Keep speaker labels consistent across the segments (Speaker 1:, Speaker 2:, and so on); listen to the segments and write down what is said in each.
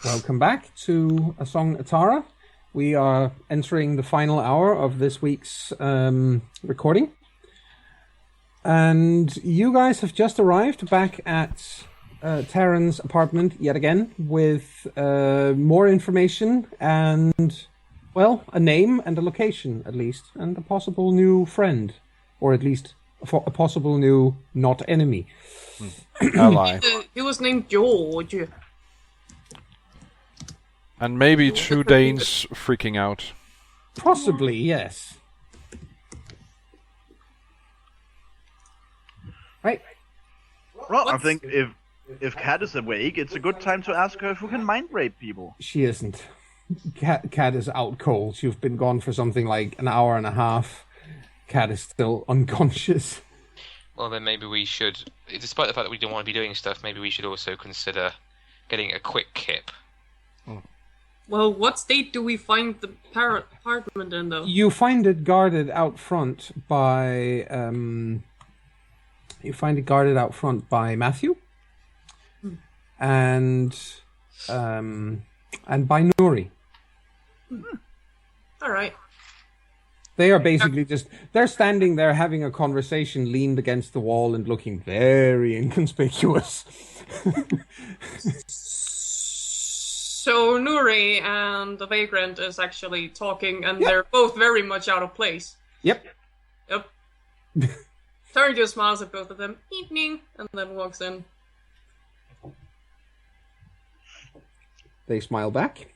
Speaker 1: Welcome back to A Song Atara. We are entering the final hour of this week's recording. And you guys have just arrived back at Taryn's apartment yet again with more information and, well, a name and a location at least, and a possible new friend, or at least a possible new not enemy.
Speaker 2: Ally.
Speaker 3: He was named George.
Speaker 2: And maybe two Danes freaking out.
Speaker 1: Possibly, yes. Right.
Speaker 4: Well, I think if Kat is awake, it's a good time to ask her if we can mind rape people.
Speaker 1: She isn't. Kat is out cold. You've been gone for something like an hour and a half. Kat is still unconscious.
Speaker 5: Well, then maybe we should, despite the fact that we don't want to be doing stuff, maybe we should also consider getting a quick kip.
Speaker 3: Well, what state do we find the apartment in, though?
Speaker 1: You find it guarded out front by Matthew, and by Nuri.
Speaker 3: All right.
Speaker 1: They are basically they're standing there having a conversation, leaned against the wall and looking very inconspicuous.
Speaker 3: So Nuri and the vagrant is actually talking, and they're both very much out of place.
Speaker 1: Yep.
Speaker 3: Taryn just smiles at both of them, evening, and then walks in.
Speaker 1: They smile back.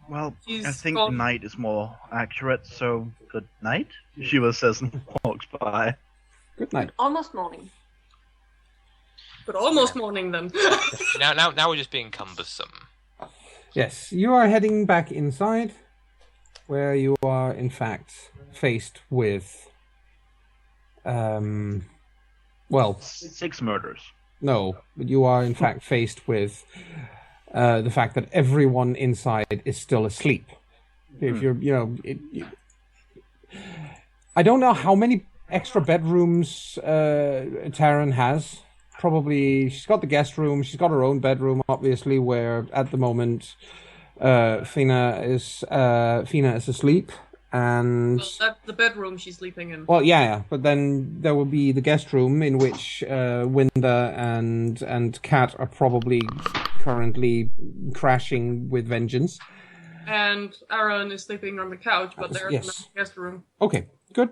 Speaker 4: Well,
Speaker 3: She's
Speaker 4: I think
Speaker 3: gone.
Speaker 4: night is more accurate, so good night, Shiva says and walks by.
Speaker 1: Good night.
Speaker 6: Almost morning.
Speaker 3: But almost morning then.
Speaker 5: Now we're just being cumbersome.
Speaker 1: Yes, you are heading back inside, where you are in fact faced with,
Speaker 4: 6 murders.
Speaker 1: No, but you are in fact faced with the fact that everyone inside is still asleep. If I don't know how many extra bedrooms Taryn has. Probably, she's got the guest room, she's got her own bedroom, obviously, where at the moment Fina is asleep. And
Speaker 3: Well, that's the bedroom she's sleeping in.
Speaker 1: well, yeah, but then there will be the guest room in which Winda and Kat are probably currently crashing with vengeance.
Speaker 3: And Aaron is sleeping on the couch, but there's
Speaker 1: yes.
Speaker 3: another guest room.
Speaker 1: Okay, good.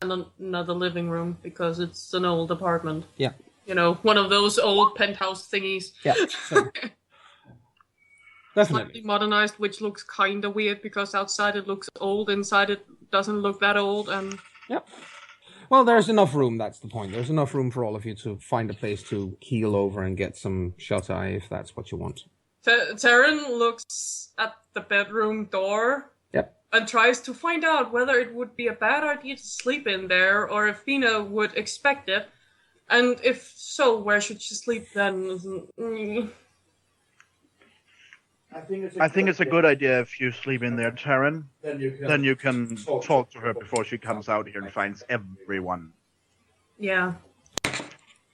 Speaker 3: And another living room, because it's an old apartment.
Speaker 1: Yeah.
Speaker 3: You know, one of those old penthouse thingies.
Speaker 1: Yeah, so, definitely.
Speaker 3: Slightly modernized, which looks kind of weird, because outside it looks old, inside it doesn't look that old, and...
Speaker 1: Yep. Well, there's enough room, that's the point. There's enough room for all of you to find a place to keel over and get some shut-eye, if that's what you want.
Speaker 3: Taryn looks at the bedroom door.
Speaker 1: Yep.
Speaker 3: And tries to find out whether it would be a bad idea to sleep in there, or if Fina would expect it. And if so, where should she sleep then?
Speaker 4: I think it's a good idea if you sleep in there, Taryn. Then you can talk to her before she comes out here and finds everyone.
Speaker 3: Yeah.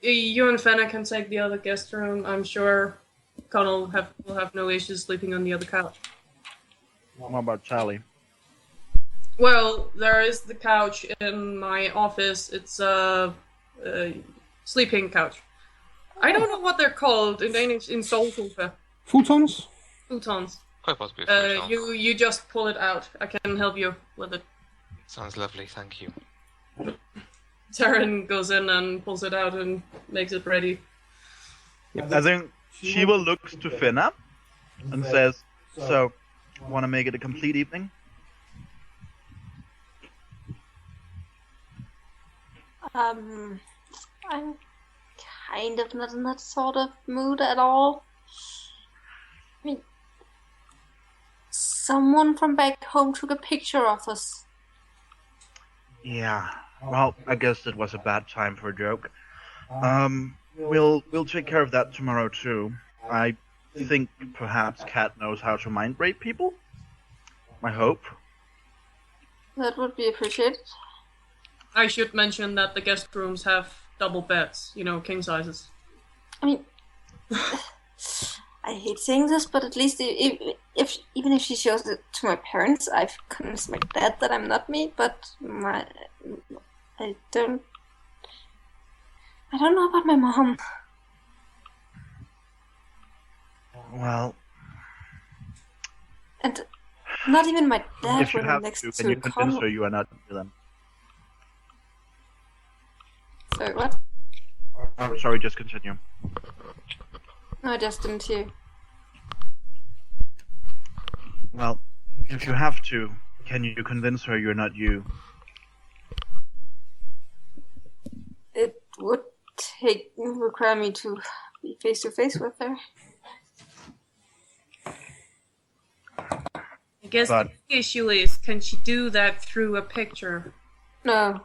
Speaker 3: You and Fenna can take the other guest room. I'm sure Connell will have no issues sleeping on the other couch.
Speaker 4: What about Sally?
Speaker 3: Well, there is the couch in my office. It's a sleeping couch. I don't know what they're called in Danish. In Solsofa.
Speaker 1: Futons?
Speaker 3: Futons.
Speaker 5: Quite possibly.
Speaker 3: You just pull it out. I can help you with it.
Speaker 5: Sounds lovely, thank you.
Speaker 3: Taryn goes in and pulls it out and makes it ready.
Speaker 4: I think Shiva looks to Finna and says, "So, want to make it a complete evening?"
Speaker 6: I'm kind of not in that sort of mood at all. I mean, someone from back home took a picture of us.
Speaker 4: Yeah. Well, I guess it was a bad time for a joke. We'll take care of that tomorrow too. I think perhaps Kat knows how to mind rape people. I hope.
Speaker 6: That would be appreciated.
Speaker 3: I should mention that the guest rooms have double beds, king sizes.
Speaker 6: I mean, I hate saying this, but at least if even if she shows it to my parents, I've convinced my dad that I'm not me. But I don't know about my mom.
Speaker 4: Well,
Speaker 6: And not even my dad
Speaker 4: if you
Speaker 6: when I'm
Speaker 4: have
Speaker 6: next
Speaker 4: to,
Speaker 6: to
Speaker 4: can
Speaker 6: a
Speaker 4: you convince her
Speaker 6: con.
Speaker 4: you are not them?
Speaker 6: Sorry, what?
Speaker 4: I'm sorry, just continue.
Speaker 6: No, I just didn't hear.
Speaker 4: Well, if you have to, can you convince her you're not you?
Speaker 6: It would require me to be face to face with her.
Speaker 3: I guess
Speaker 4: But-
Speaker 3: the issue is, can she do that through a picture?
Speaker 6: No.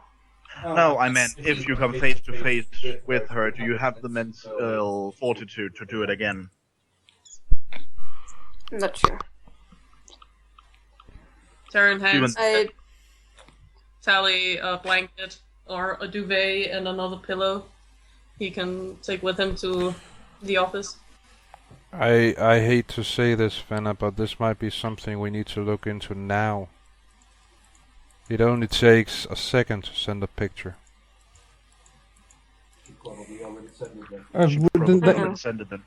Speaker 4: No, I meant if you come face to face with her, do you have the mental fortitude to do it again?
Speaker 6: I'm not sure.
Speaker 3: Taryn hands
Speaker 6: I
Speaker 3: Tally a blanket or a duvet and another pillow he can take with him to the office.
Speaker 2: I hate to say this, Fenna, but this might be something we need to look into now. It only takes a second to send a picture.
Speaker 1: Wouldn't that-
Speaker 4: Probably send it then.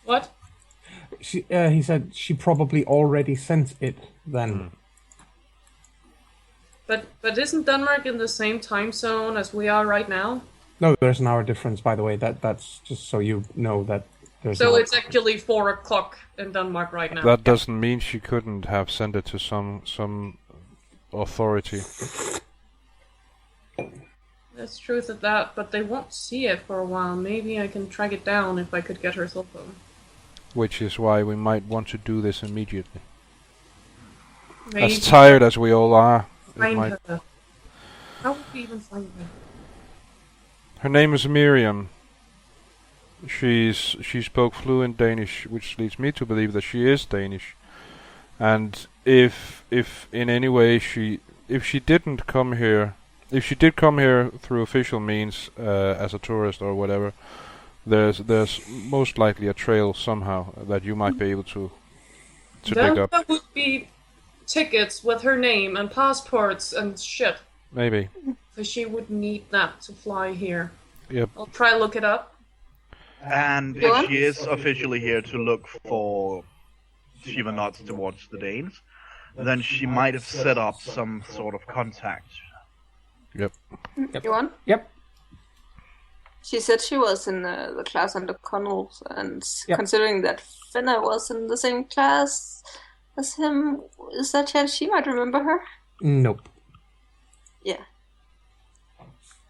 Speaker 3: What?
Speaker 1: he said she probably already sent it then.
Speaker 3: But isn't Denmark in the same time zone as we are right now?
Speaker 1: No, there's an hour difference, by the way. That's just so you know that there's.
Speaker 3: So
Speaker 1: an
Speaker 3: it's actually 4 o'clock in Denmark right now.
Speaker 2: That doesn't mean she couldn't have sent it to some authority.
Speaker 3: There's truth of that, but they won't see it for a while. Maybe I can track it down if I could get her cell phone.
Speaker 2: Which is why we might want to do this immediately.
Speaker 3: Maybe
Speaker 2: As tired as we all are, it
Speaker 3: find
Speaker 2: might...
Speaker 3: her. How would we even find her?
Speaker 2: Her name is Miriam. She spoke fluent Danish, which leads me to believe that she is Danish. And if in any way if she did come here through official means as a tourist or whatever, there's most likely a trail somehow that you might be able to dig up.
Speaker 3: There would be tickets with her name and passports and shit.
Speaker 2: Maybe.
Speaker 3: So she would need that to fly here.
Speaker 2: Yep.
Speaker 3: I'll try to look it up.
Speaker 4: And if she is officially here to look for Shiva nods towards the Danes, then she might have set up some sort of contact.
Speaker 2: Yep.
Speaker 6: You want?
Speaker 1: Yep.
Speaker 6: She said she was in the class under Connell, and
Speaker 1: Yep.
Speaker 6: considering that Finna was in the same class as him, is that chance she might remember her?
Speaker 1: Nope.
Speaker 6: Yeah.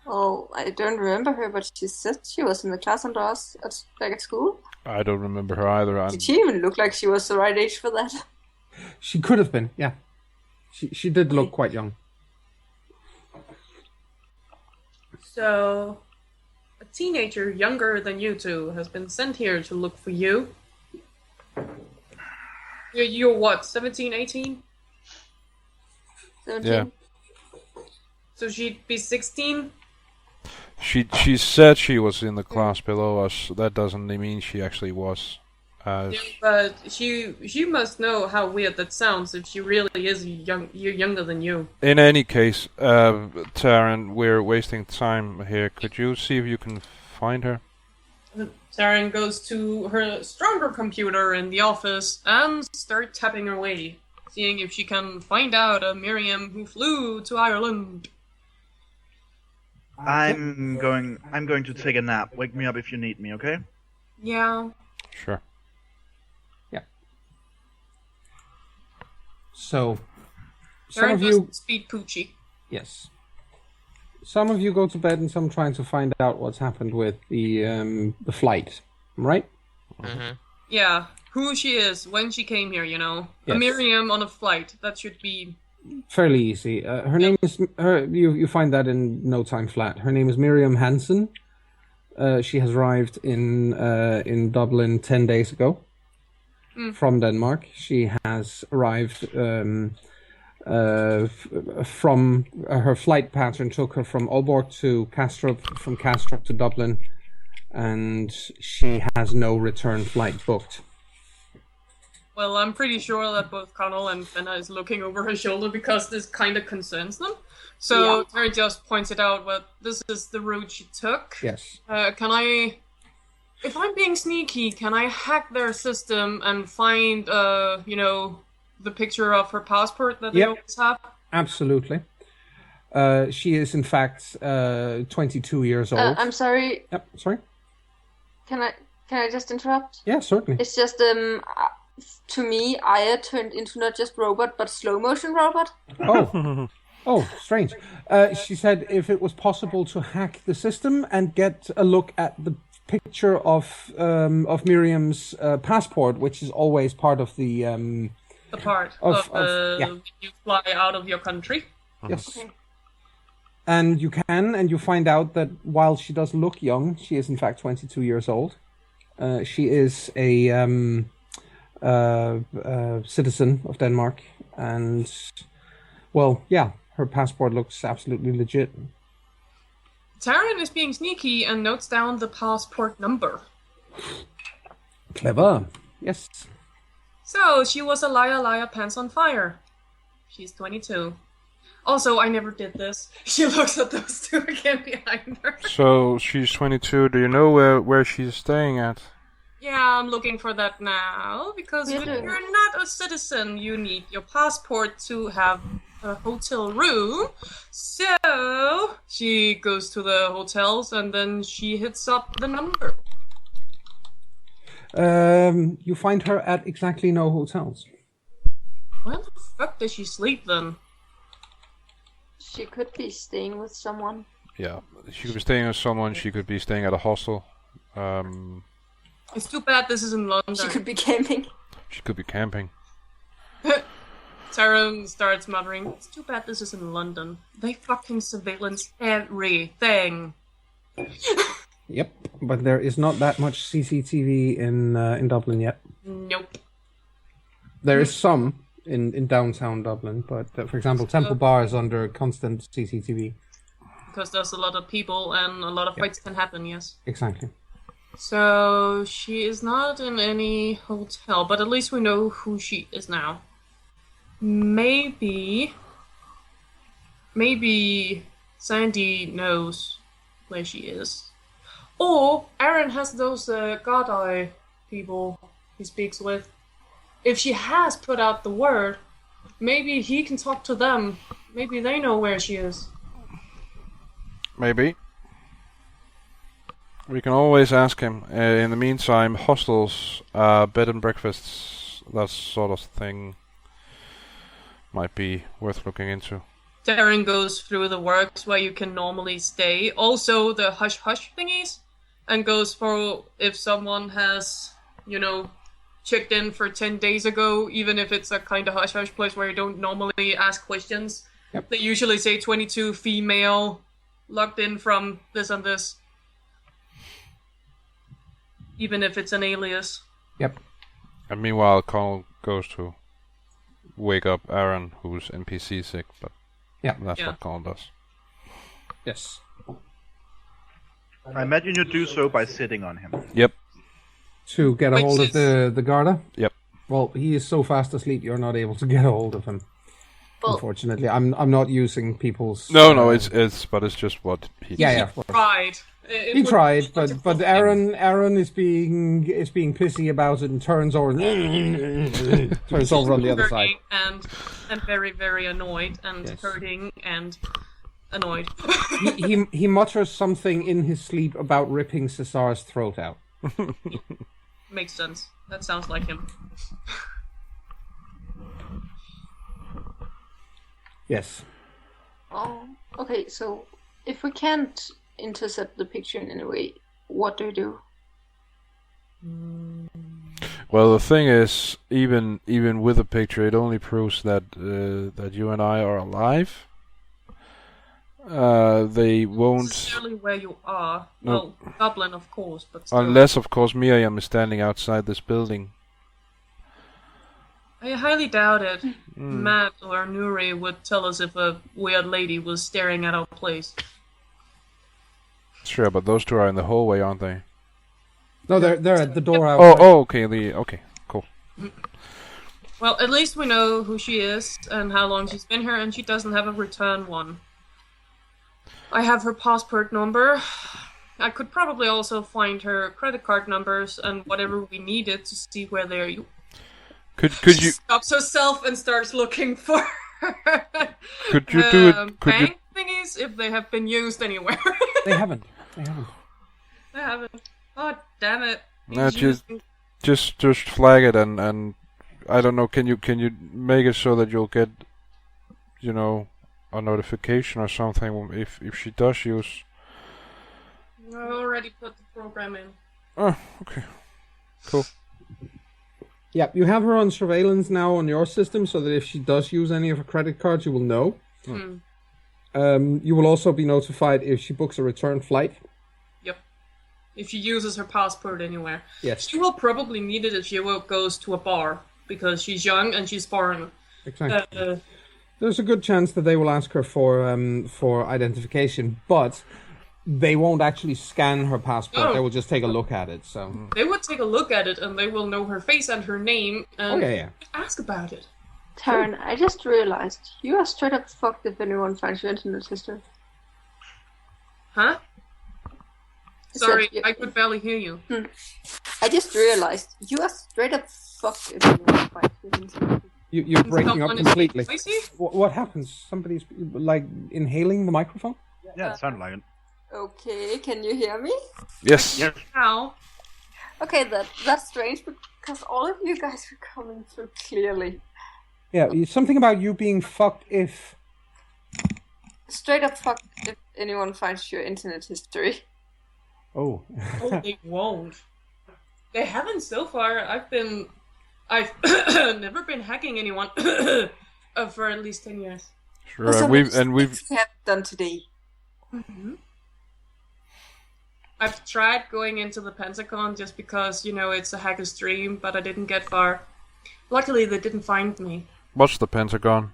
Speaker 6: Well, I don't remember her, but she said she was in the class under us back at school.
Speaker 2: I don't remember her either.
Speaker 6: Did she even look like she was the right age for that?
Speaker 1: She could have been. Yeah. She did look quite young.
Speaker 3: So, a teenager younger than you two has been sent here to look for you. You're what, 17, 18?
Speaker 6: 17?
Speaker 2: Yeah.
Speaker 3: So she'd be 16?
Speaker 2: She said she was in the class below us. That doesn't mean she actually was.
Speaker 3: Yeah, but she must know how weird that sounds if she really is younger than you.
Speaker 2: In any case, Taryn, we're wasting time here. Could you see if you can find her?
Speaker 3: Taryn goes to her stronger computer in the office and starts tapping away, seeing if she can find out a Miriam who flew to Ireland.
Speaker 4: I'm going to take a nap. Wake me up if you need me, okay?
Speaker 3: Yeah.
Speaker 2: Sure.
Speaker 1: So, some
Speaker 3: Taryn
Speaker 1: of
Speaker 3: goes
Speaker 1: you,
Speaker 3: to speed Poochie.
Speaker 1: yes. Some of you go to bed, and some trying to find out what's happened with the flight. Right?
Speaker 5: Mm-hmm.
Speaker 3: Yeah, who she is, when she came here, you know.
Speaker 1: Yes.
Speaker 3: A Miriam on a flight. That should be...
Speaker 1: Fairly easy. Her name is you find that in no time flat. Her name is Miriam Hansen. She has arrived in Dublin 10 days ago from Denmark. She has arrived from her flight pattern took her from Aalborg to Kastrup, from Kastrup to Dublin, and she has no return flight booked.
Speaker 3: Well, I'm pretty sure that both Connell and Fenna is looking over her shoulder because this kind of concerns them. So Terry just pointed out, well, this is the route she took.
Speaker 1: Yes.
Speaker 3: If I'm being sneaky, can I hack their system and find, the picture of her passport that they always have?
Speaker 1: Absolutely. She is, in fact, 22 years old.
Speaker 6: I'm sorry.
Speaker 1: Yep, sorry.
Speaker 6: Can I just interrupt?
Speaker 1: Yeah, certainly.
Speaker 6: It's just to me, Aya turned into not just robot but slow motion robot.
Speaker 1: Oh, strange. She said if it was possible to hack the system and get a look at the picture of Miriam's passport, which is always part of the
Speaker 3: part of you fly out of your country.
Speaker 1: Yes.
Speaker 6: Okay.
Speaker 1: And you can, and you find out that while she does look young, she is in fact 22 years old. She is a citizen of Denmark, and her passport looks absolutely legit.
Speaker 3: Taryn is being sneaky and notes down the passport number.
Speaker 1: Clever. Yes.
Speaker 3: So, she was a liar, pants on fire. She's 22. Also, I never did this. She looks at those two again behind her.
Speaker 2: So, she's 22. Do you know where she's staying at?
Speaker 3: Yeah, I'm looking for that now, because if you're not a citizen, you need your passport to have a hotel room. So, she goes to the hotels, and then she hits up the number.
Speaker 1: You find her at exactly no hotels.
Speaker 3: Where the fuck does she sleep, then?
Speaker 6: She could be staying with someone.
Speaker 2: Yeah, she could be staying with someone. She could be staying at a hostel.
Speaker 3: It's too bad this is in London.
Speaker 6: She could be camping.
Speaker 2: She could be camping.
Speaker 3: Sarah starts muttering, it's too bad this is in London. They fucking surveillance everything.
Speaker 1: Yep, but there is not that much CCTV in Dublin yet.
Speaker 3: Nope.
Speaker 1: There is some in downtown Dublin, but for example, Temple Bar is under constant CCTV.
Speaker 3: Because there's a lot of people and a lot of fights can happen, yes.
Speaker 1: Exactly.
Speaker 3: So, she is not in any hotel, but at least we know who she is now. Maybe Sandy knows where she is. Or Aaron has those God Eye people he speaks with. If she has put out the word, maybe he can talk to them. Maybe they know where she is.
Speaker 2: Maybe. We can always ask him. In the meantime, hostels, bed and breakfasts, that sort of thing might be worth looking into.
Speaker 3: Darren goes through the works where you can normally stay. Also the hush-hush thingies. And goes for if someone has, checked in for 10 days ago, even if it's a kind of hush-hush place where you don't normally ask questions.
Speaker 1: Yep.
Speaker 3: They usually say 22 female, logged in from this and this. Even if it's an alias.
Speaker 1: Yep.
Speaker 2: And meanwhile, Connell goes to wake up Aaron, who's NPC sick, but that's what Connell does.
Speaker 1: Yes.
Speaker 4: I imagine you do so by sitting on him.
Speaker 2: Yep.
Speaker 1: To get a hold of the Garda?
Speaker 2: Yep.
Speaker 1: Well, he is so fast asleep you're not able to get a hold of him. Well, unfortunately, I'm not using people's.
Speaker 2: No, it's just what he.
Speaker 1: Yeah.
Speaker 3: Tried.
Speaker 1: He tried, but Aaron is being pissy about it and turns over on the other side.
Speaker 3: And very, very annoyed and hurting and annoyed.
Speaker 1: he mutters something in his sleep about ripping Cesar's throat out.
Speaker 3: Makes sense. That sounds like him.
Speaker 1: Yes.
Speaker 6: Oh, okay. So if we can't intercept the picture in any way, what do you do?
Speaker 2: Well, the thing is, even with the picture, it only proves that you and I are alive. They won't.
Speaker 3: Not necessarily where you are.
Speaker 2: No.
Speaker 3: Well, Dublin, of course, but still.
Speaker 2: Unless, of course, Miriam is standing outside this building.
Speaker 3: I highly doubt it. Matt or Nuri would tell us if a weird lady was staring at our place.
Speaker 2: Sure, but those two are in the hallway, aren't they?
Speaker 1: No, they're at the door
Speaker 2: Oh,
Speaker 1: outside.
Speaker 2: okay, cool.
Speaker 3: Well, at least we know who she is and how long she's been here, and she doesn't have a return one. I have her passport number. I could probably also find her credit card numbers and whatever we needed to see where they're.
Speaker 2: Could
Speaker 3: She
Speaker 2: you
Speaker 3: stops herself and starts looking for
Speaker 2: could you do it? Could you
Speaker 3: bank thingies if they have been used anywhere.
Speaker 1: They haven't.
Speaker 3: I haven't. Oh, damn it.
Speaker 2: No,
Speaker 3: He's
Speaker 2: just flag it and I don't know. Can you make it so that you'll get, a notification or something if she does use?
Speaker 3: I already put the program in.
Speaker 2: Oh, okay, cool.
Speaker 1: Yeah, you have her on surveillance now on your system, so that if she does use any of her credit cards, you will know. You will also be notified if she books a return flight.
Speaker 3: Yep. If she uses her passport anywhere.
Speaker 1: Yes.
Speaker 3: She will probably need it if she goes to a bar, because she's young and she's foreign.
Speaker 1: Exactly. There's a good chance that they will ask her for identification, but they won't actually scan her passport.
Speaker 3: Oh.
Speaker 1: They will just take a look at it. So
Speaker 3: They would take a look at it and they will know her face and her name and ask about it.
Speaker 6: Taryn, I just realized you are straight up fucked if anyone finds your internet history.
Speaker 3: Huh?
Speaker 6: I
Speaker 3: Sorry,
Speaker 6: said-
Speaker 3: I could barely hear you.
Speaker 6: I just realized you are straight up fucked if anyone finds your internet history.
Speaker 1: you're breaking up
Speaker 3: Someone is
Speaker 1: completely.
Speaker 3: noisy?
Speaker 1: What happens? Somebody's like inhaling the microphone?
Speaker 4: Yeah, it sounded like it.
Speaker 6: Okay, can you hear me?
Speaker 2: Yes.
Speaker 4: Yes.
Speaker 3: How?
Speaker 6: Okay, that's strange because all of you guys are coming through clearly.
Speaker 1: Yeah, something about you being fucked if...
Speaker 6: Straight up fucked if anyone finds your internet history.
Speaker 1: Oh.
Speaker 3: Oh, they won't. They haven't so far. I've never been hacking anyone for at least 10 years.
Speaker 2: Sure. And we've
Speaker 6: We have done today.
Speaker 3: I've tried going into the Pentagon just because, it's a hacker's dream, but I didn't get far. Luckily, they didn't find me.
Speaker 2: What's the Pentagon?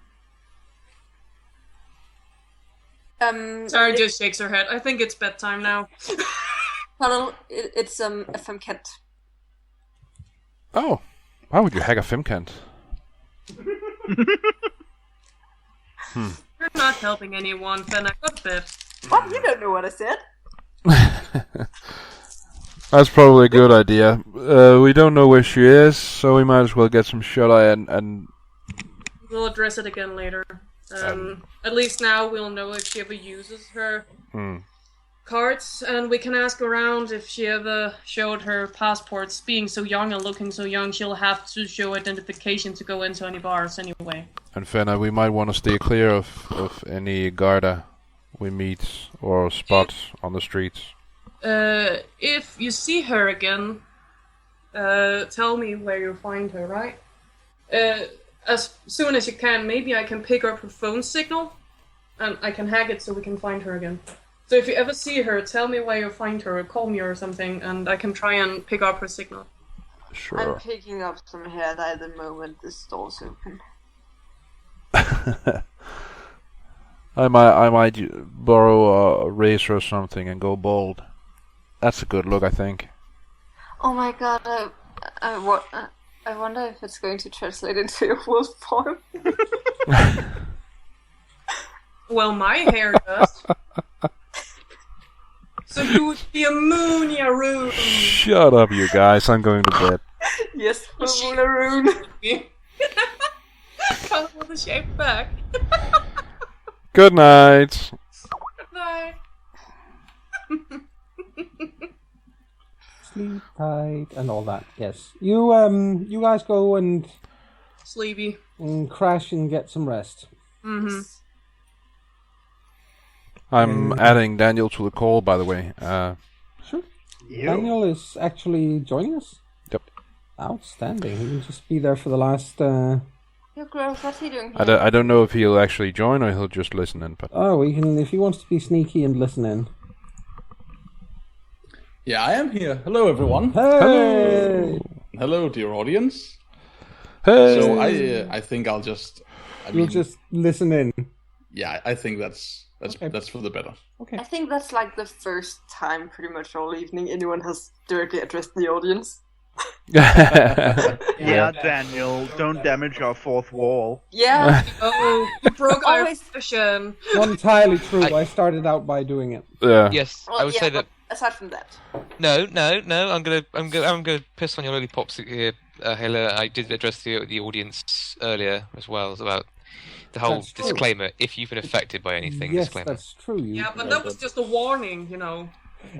Speaker 3: Sarah just shakes her head. I think it's bedtime now.
Speaker 6: Hello, it's FM Kent.
Speaker 2: Oh, why would you hack a Femcant?
Speaker 3: You're not helping anyone, then I got bit.
Speaker 6: What? You don't know what I said?
Speaker 2: That's probably a good idea. We don't know where she is, so we might as well get some shut-eye and...
Speaker 3: We'll address it again later. At least now we'll know if she ever uses her cards, and we can ask around if she ever showed her passports. Being so young and looking so young, she'll have to show identification to go into any bars anyway.
Speaker 2: And Fenna, we might want to stay clear of any Garda we meet or spot on the streets.
Speaker 3: If you see her again, tell me where you'll find her, right? As soon as you can, maybe I can pick up her phone signal, and I can hack it so we can find her again. So if you ever see her, tell me where you'll find her, or call me or something, and I can try and pick up her signal.
Speaker 2: Sure.
Speaker 6: I'm picking up some hair dye the moment this door's open.
Speaker 2: I might borrow a razor or something and go bald. That's a good look, I think.
Speaker 6: Oh my god, I wonder if it's going to translate into a wolf form.
Speaker 3: Well, my hair does. So you would be a Moon-Yaroon.
Speaker 2: Shut up, you guys. I'm going to bed.
Speaker 6: Yes, Moonaroon.
Speaker 3: Come with the shape back.
Speaker 2: Good night.
Speaker 3: Good night.
Speaker 1: Sleep tight and all that. Yes. You guys go and
Speaker 3: Sleepy.
Speaker 1: crash and get some rest.
Speaker 3: Mm-hmm.
Speaker 2: I'm adding Daniel to the call, by the way.
Speaker 1: Sure. Daniel is actually joining us.
Speaker 2: Yep.
Speaker 1: Outstanding. He can just be there for the last.
Speaker 6: Yo, gross, what's he doing here?
Speaker 2: I don't know if he'll actually join or he'll just listen in, but
Speaker 1: Oh, we can if he wants to be sneaky and listen in.
Speaker 7: Yeah, I am here. Hello, everyone.
Speaker 1: Hey!
Speaker 7: Hello, dear audience.
Speaker 2: hey.
Speaker 7: So I think I'll just.
Speaker 1: You'll just listen in.
Speaker 7: Yeah, I think that's That's for the better.
Speaker 1: Okay.
Speaker 6: I think that's like the first time pretty much all evening anyone has directly addressed the audience.
Speaker 4: Yeah, Daniel, don't damage our fourth wall.
Speaker 6: Yeah.
Speaker 3: Oh, you broke our
Speaker 6: Always-
Speaker 3: impression.
Speaker 1: Not entirely true. I started out by doing it.
Speaker 2: Yeah.
Speaker 5: Yes,
Speaker 6: Well,
Speaker 5: I would say
Speaker 6: but
Speaker 5: that.
Speaker 6: aside from that,
Speaker 5: No. I'm gonna piss on your lollipops here, Hela. I did address the audience earlier as well about the whole
Speaker 1: That's true.
Speaker 5: disclaimer. If you've been affected by anything,
Speaker 1: Yes,
Speaker 5: disclaimer.
Speaker 1: that's true.
Speaker 3: Yeah, but that was just a warning, you know.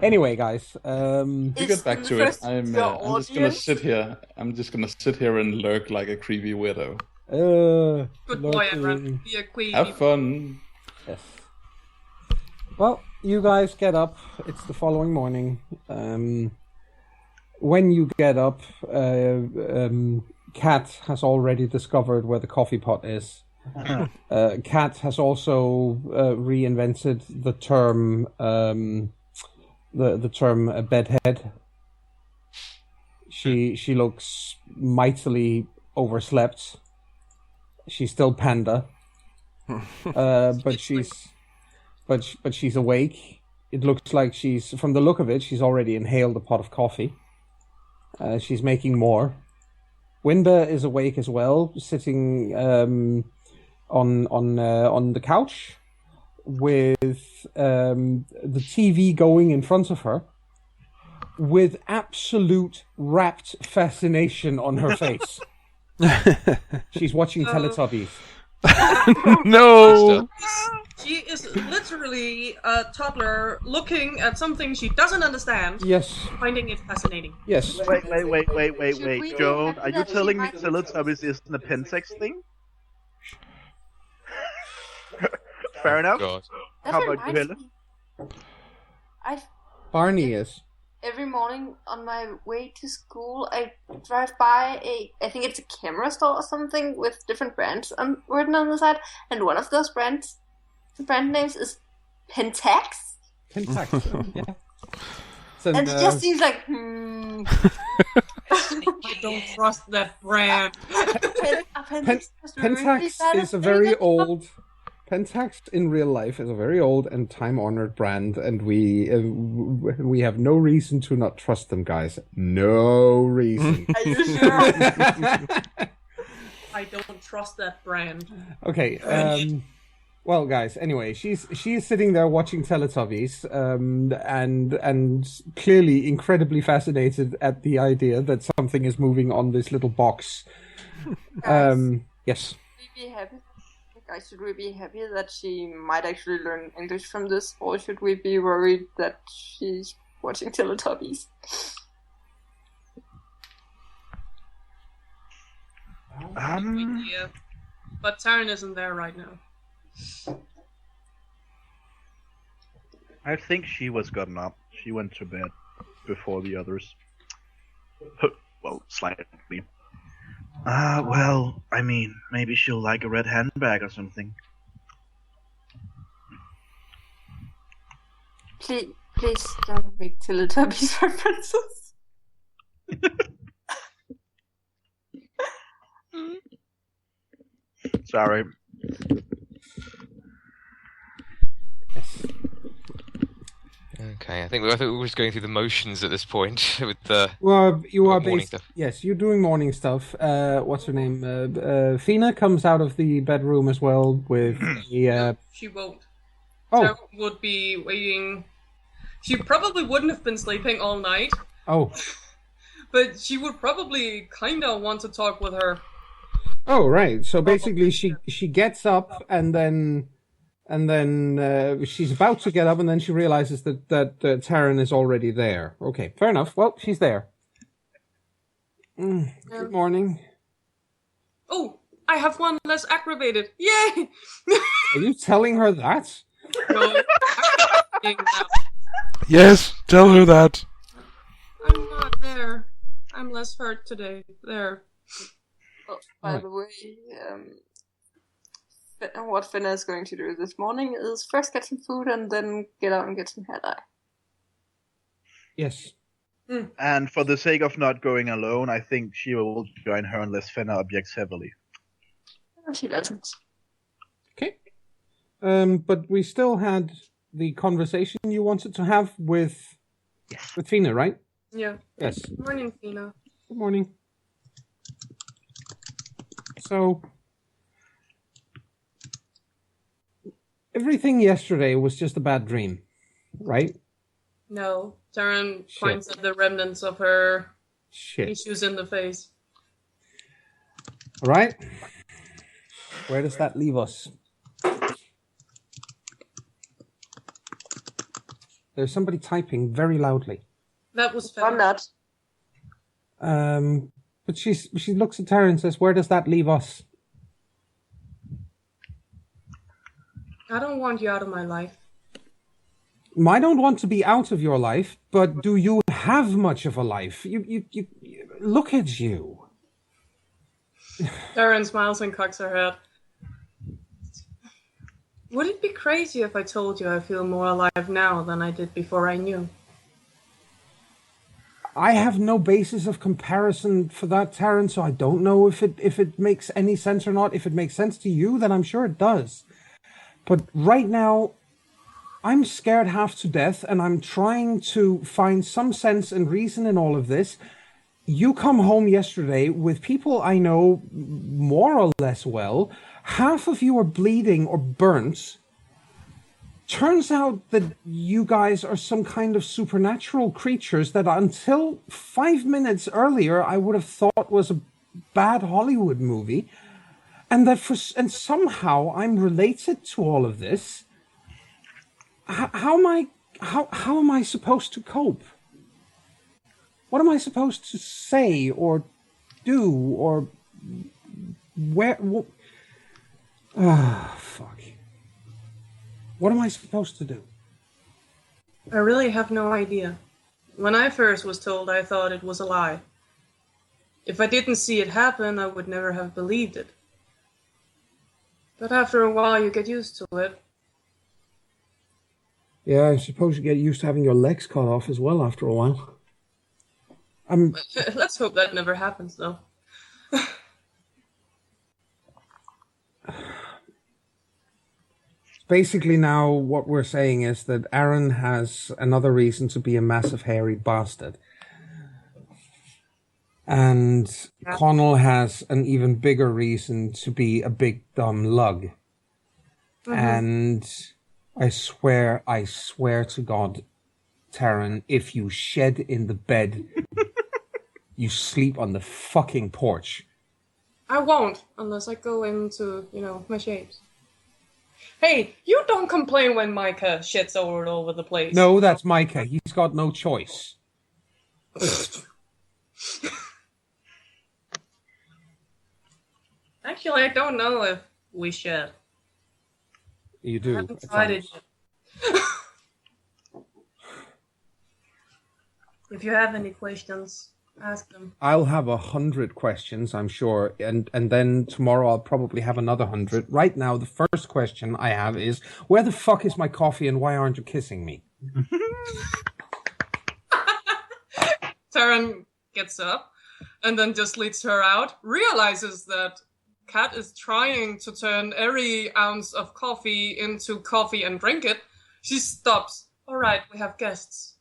Speaker 1: Anyway, guys.
Speaker 7: To get back to it, I'm just gonna sit here. I'm just gonna sit here and lurk like a creepy weirdo.
Speaker 3: Good boy, Emran. Be a queen.
Speaker 7: Have fun.
Speaker 1: Yes. Well, you guys get up. It's the following morning. When you get up, Kat has already discovered where the coffee pot is. Kat has also reinvented the term the term bedhead. She looks mightily overslept. She's still panda, but she's awake. It looks like from the look of it, she's already inhaled a pot of coffee. She's making more. Winda is awake as well, sitting on the couch with the TV going in front of her, with absolute rapt fascination on her face. She's watching Teletubbies.
Speaker 2: No.
Speaker 3: She is literally a toddler looking at something she doesn't understand,
Speaker 1: Yes,
Speaker 3: finding it fascinating.
Speaker 1: yes.
Speaker 4: Wait,
Speaker 6: we
Speaker 4: Joan,
Speaker 6: be
Speaker 4: are you
Speaker 6: happy
Speaker 4: telling me
Speaker 6: that she might-
Speaker 4: Teletubbies isn't a pensex thing? Fair enough.
Speaker 5: God.
Speaker 6: that
Speaker 4: How about you,
Speaker 6: reminds
Speaker 4: Helen?
Speaker 6: me. I
Speaker 1: Barney is.
Speaker 6: every morning on my way to school, I drive by I think it's a camera store or something with different brands written on the side, and one of those brand names is Pentax,
Speaker 1: Pentax. Yeah. So,
Speaker 6: and it just seems like
Speaker 3: I don't trust that brand.
Speaker 1: Pentax is a very old. Pentax in real life is a very old and time-honored brand, and we have no reason to not trust them, guys. No reason.
Speaker 6: Are you sure?
Speaker 3: I don't trust that brand.
Speaker 1: Okay. Well, guys. Anyway, she's sitting there watching Teletubbies, and clearly incredibly fascinated at the idea that something is moving on this little box. Yes.
Speaker 6: Should we be happy? Guys, should we be happy that she might actually learn English from this, or should we be worried that she's watching Teletubbies?
Speaker 3: Yeah. But Taryn isn't there right now.
Speaker 4: I think she was gotten up. She went to bed before the others. Well, slightly. Well, I mean, maybe she'll like a red handbag or something.
Speaker 6: Please don't make Teletubbies references.
Speaker 4: Sorry.
Speaker 5: Okay, I think we're just going through the motions at this point with the.
Speaker 1: Well, you are
Speaker 5: morning
Speaker 1: based.
Speaker 5: stuff.
Speaker 1: Yes, you're doing morning stuff. What's her name? Fina comes out of the bedroom as well with the.
Speaker 3: She won't.
Speaker 1: Oh,
Speaker 3: Taryn would be waiting. She probably wouldn't have been sleeping all night,
Speaker 1: oh,
Speaker 3: but she would probably kinda want to talk with her.
Speaker 1: oh! Right. So basically, she gets up and then she's about to get up, and then she realizes that Taryn is already there. Okay, fair enough. Well, she's there. Good morning.
Speaker 3: Oh, I have one less aggravated. Yay!
Speaker 1: Are you telling her that?
Speaker 3: No, I'm not
Speaker 2: Yes, tell her that.
Speaker 3: I'm not there. I'm less hurt today. There.
Speaker 6: Oh, by the way, what Finna is going to do this morning is first get some food and then get out and get some hair dye.
Speaker 1: Yes.
Speaker 4: And for the sake of not going alone, I think she will join her unless Fenna objects heavily.
Speaker 6: She doesn't.
Speaker 1: Okay. But we still had the conversation you wanted to have with Fina, right?
Speaker 3: Yeah.
Speaker 1: Yes.
Speaker 3: Good morning, Fina.
Speaker 1: Good morning. So, everything yesterday was just a bad dream, right?
Speaker 3: No. Taryn points at the remnants of her
Speaker 1: Shit.
Speaker 3: issues in the face.
Speaker 1: All right. Where does that leave us? There's somebody typing very loudly.
Speaker 3: That was fair.
Speaker 6: I'm not.
Speaker 1: But she looks at Tara and says, "Where does that leave us?"
Speaker 3: I don't want you out of my life.
Speaker 1: I don't want to be out of your life, but do you have much of a life? You look at you.
Speaker 3: Taryn smiles and cocks her head. Would it be crazy if I told you I feel more alive now than I did before I knew?
Speaker 1: I have no basis of comparison for that, Taryn, so I don't know if it makes any sense or not. If it makes sense to you, then I'm sure it does. But right now, I'm scared half to death, and I'm trying to find some sense and reason in all of this. You come home yesterday with people I know more or less well. Half of you are bleeding or burnt. Turns out that you guys are some kind of supernatural creatures that until 5 minutes earlier I would have thought was a bad Hollywood movie. And somehow I'm related to all of this. How am I supposed to cope? What am I supposed to say or do or where? Fuck. What am I supposed to do?
Speaker 3: I really have no idea. When I first was told, I thought it was a lie. If I didn't see it happen, I would never have believed it. But after a while, you get used to it.
Speaker 1: Yeah, I suppose you get used to having your legs cut off as well after a while.
Speaker 3: Let's hope that never happens, though.
Speaker 1: Basically now what we're saying is that Aaron has another reason to be a massive hairy bastard. And Connell has an even bigger reason to be a big dumb lug. Mm-hmm. And I swear to God, Taryn, if you shed in the bed, you sleep on the fucking porch.
Speaker 3: I won't, unless I go into, my shapes. Hey, you don't complain when Micah shits all over the place.
Speaker 1: No, that's Micah. He's got no choice.
Speaker 3: Actually, I don't know if we should.
Speaker 1: You do.
Speaker 3: I haven't decided yet. If you have any questions, ask them.
Speaker 1: I'll have 100 questions, I'm sure, and then tomorrow I'll probably have another 100. Right now, the first question I have is, where the fuck is my coffee and why aren't you kissing me?
Speaker 3: Taryn gets up and then just leads her out, realizes that Kat is trying to turn every ounce of coffee into coffee and drink it. She stops. All right, we have guests.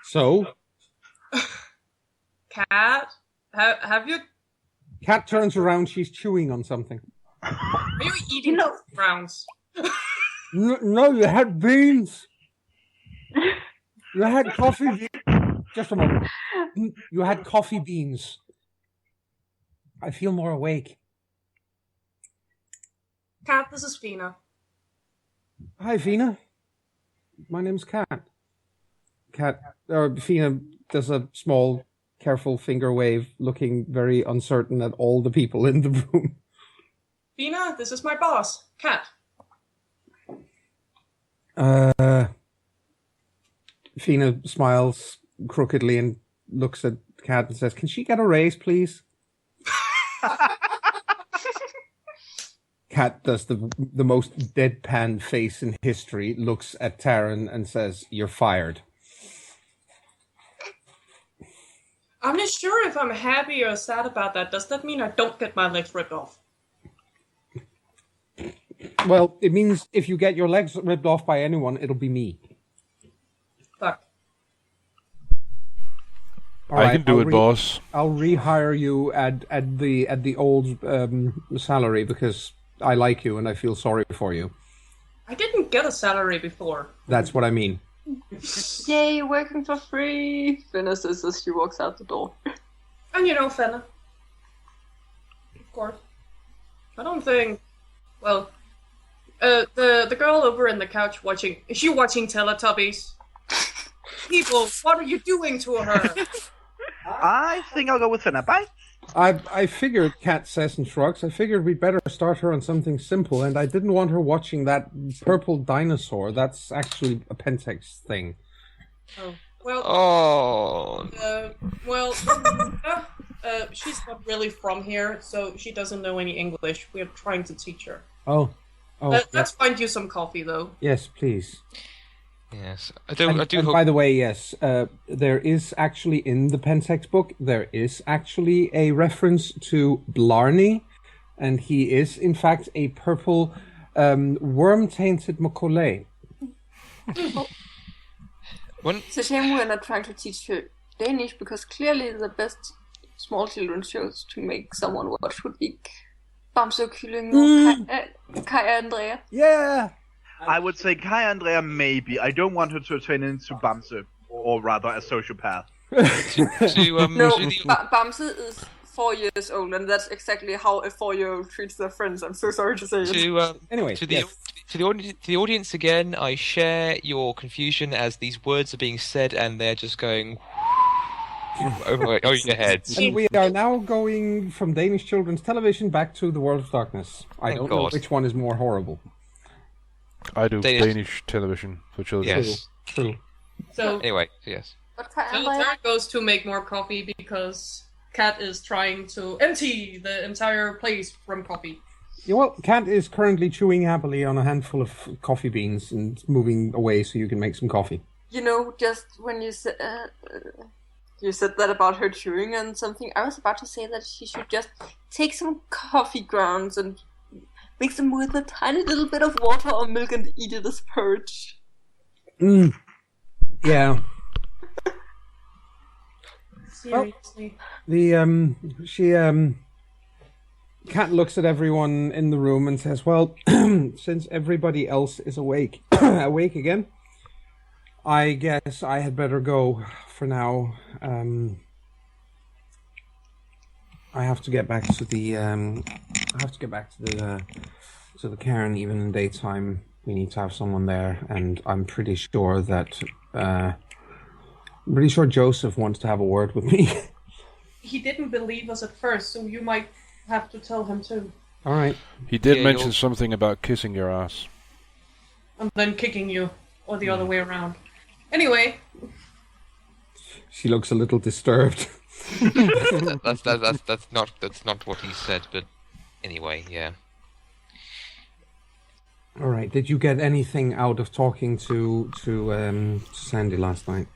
Speaker 1: So?
Speaker 3: Kat, have you...
Speaker 1: Kat turns around, she's chewing on something.
Speaker 3: Are you eating browns?
Speaker 1: No, you had beans. You had coffee beans. Just a moment. You had coffee beans. I feel more awake.
Speaker 3: Kat, this is Fina.
Speaker 1: Hi, Fina. My name's Kat. Fina does a small, careful finger wave, looking very uncertain at all the people in the room.
Speaker 3: Fina, this is my boss, Kat.
Speaker 1: Fina smiles crookedly and looks at Kat and says, "Can she get a raise, please?" Kat does the most deadpan face in history, looks at Taryn and says, "You're fired."
Speaker 3: I'm not sure if I'm happy or sad about that. Does that mean I don't get my legs ripped off?
Speaker 1: Well, it means if you get your legs ripped off by anyone, it'll be me.
Speaker 3: Fuck.
Speaker 2: I can do it, boss.
Speaker 1: I'll rehire you at the old salary because I like you and I feel sorry for you.
Speaker 3: I didn't get a salary before.
Speaker 1: That's what I mean.
Speaker 6: Yay, you're working for free! Finna says as she walks out the door.
Speaker 3: And you know, Fenna. Of course. I don't think... Well, the girl over in the couch watching... Is she watching Teletubbies? People, what are you doing to her?
Speaker 4: I think I'll go with Finna. Bye.
Speaker 1: I figured, Kat says and shrugs, I figured we'd better start her on something simple, and I didn't want her watching that purple dinosaur. That's actually a Pentex thing.
Speaker 3: Oh, well... she's not really from here, so she doesn't know any English. We're trying to teach her.
Speaker 1: Oh.
Speaker 3: Let's find you some coffee, though.
Speaker 1: Yes, please.
Speaker 5: Yes, I do
Speaker 1: and
Speaker 5: hope...
Speaker 1: by the way, yes, there is actually in the Pentex book, there is actually a reference to Blarney, and he is, in fact, a purple worm-tainted Macaulay.
Speaker 6: It's a shame we're not trying to teach her Danish, because clearly the best small children shows to make someone watch would be Bamse og Kylling or Kai Andrea.
Speaker 1: Yeah!
Speaker 4: I would say Kai Andrea maybe. I don't want her to turn into Bamse, or rather a sociopath.
Speaker 6: Bamse is 4 years old, and that's exactly how a 4-year-old treats their friends. I'm so sorry to say it.
Speaker 1: Anyway,
Speaker 5: to the audience again, I share your confusion as these words are being said and they're just going over your heads.
Speaker 1: And we are now going from Danish children's television back to the World of Darkness. I don't know which one is more horrible.
Speaker 2: I do Danish television for children.
Speaker 5: Yes.
Speaker 1: True.
Speaker 3: So
Speaker 5: anyway, yes.
Speaker 3: Tara goes to make more coffee because Kat is trying to empty the entire place from coffee.
Speaker 1: Yeah, well, Kat is currently chewing happily on a handful of coffee beans and moving away so you can make some coffee.
Speaker 6: You know, just when you said that about her chewing and something, I was about to say that she should just take some coffee grounds and mix them with a tiny little bit of water or milk and eat it as porridge.
Speaker 1: Yeah.
Speaker 3: Seriously.
Speaker 1: Kat looks at everyone in the room and says, well, since everybody else is awake again, I guess I had better go for now. I have to get back to the to the cairn. Even in daytime, we need to have someone there, and I'm pretty sure that Joseph wants to have a word with me.
Speaker 3: He didn't believe us at first, so you might have to tell him too.
Speaker 1: All right.
Speaker 2: He did mention something about kissing your ass.
Speaker 3: And then kicking you, or the other way around. Anyway.
Speaker 1: She looks a little disturbed.
Speaker 5: That's not what he said, but anyway, yeah.
Speaker 1: All right. Did you get anything out of talking to Sandy last night?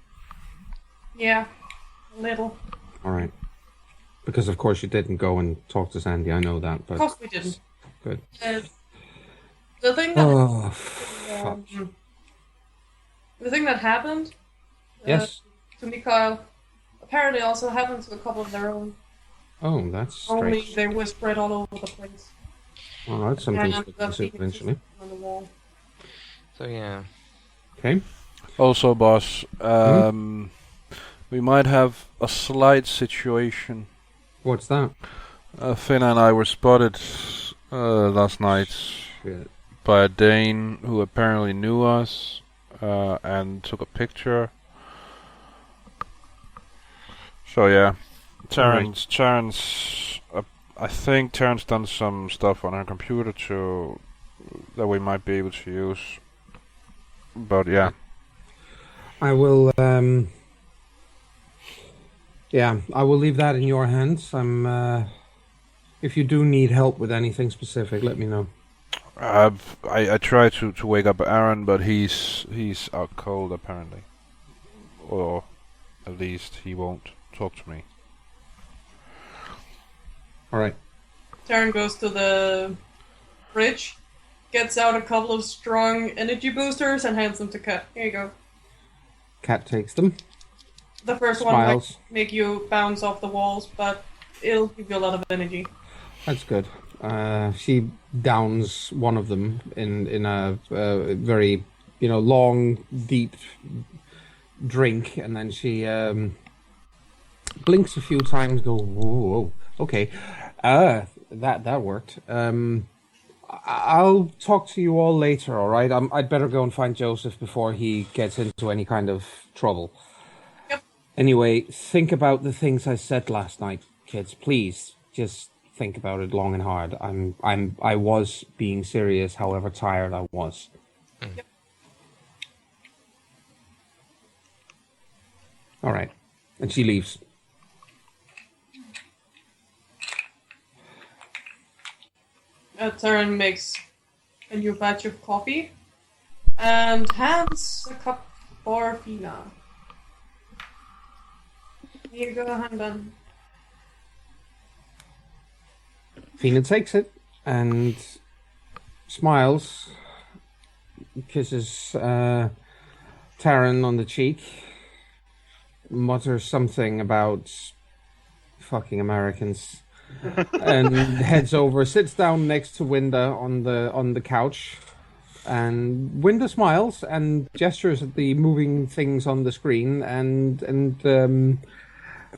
Speaker 3: Yeah, a little.
Speaker 1: All right. Because of course you didn't go and talk to Sandy. I know that, but
Speaker 3: of course we didn't.
Speaker 1: Good.
Speaker 3: The thing that happened.
Speaker 1: Yes.
Speaker 3: To Mikhail, apparently also happened to a couple of their own.
Speaker 1: Oh, that's strange.
Speaker 3: Only they were spread all over the place.
Speaker 1: Oh, that's something to consider eventually.
Speaker 3: On the wall.
Speaker 5: So yeah.
Speaker 1: Okay.
Speaker 2: Also, boss, we might have a slight situation.
Speaker 1: What's that?
Speaker 2: Finn and I were spotted last night by a Dane who apparently knew us and took a picture. So yeah, Terrence, I think Terrence done some stuff on her computer that we might be able to use. But yeah.
Speaker 1: I will I will leave that in your hands. If you do need help with anything specific, let me know.
Speaker 2: I tried to wake up Aaron, but he's out cold apparently, or at least he won't talk to me.
Speaker 1: All right.
Speaker 3: Taryn goes to the fridge, gets out a couple of strong energy boosters and hands them to Kat. Here you go.
Speaker 1: Kat takes them.
Speaker 3: The first one might make you bounce off the walls, but it'll give you a lot of energy.
Speaker 1: That's good. She downs one of them in a very, long, deep drink, and then she blinks a few times. Whoa, okay, that worked. I'll talk to you all later. All right, I'd better go and find Joseph before he gets into any kind of trouble.
Speaker 3: Yep.
Speaker 1: Anyway, think about the things I said last night, kids. Please, just think about it long and hard. I was being serious, however tired I was.
Speaker 3: Yep.
Speaker 1: All right, and she leaves.
Speaker 3: Taryn makes a new batch of coffee and hands a cup for Fina. Here you go, Handan.
Speaker 1: Fina takes it and smiles, kisses Taryn on the cheek, mutters something about fucking Americans, and heads over, sits down next to Winda on the couch, and Winda smiles and gestures at the moving things on the screen, and a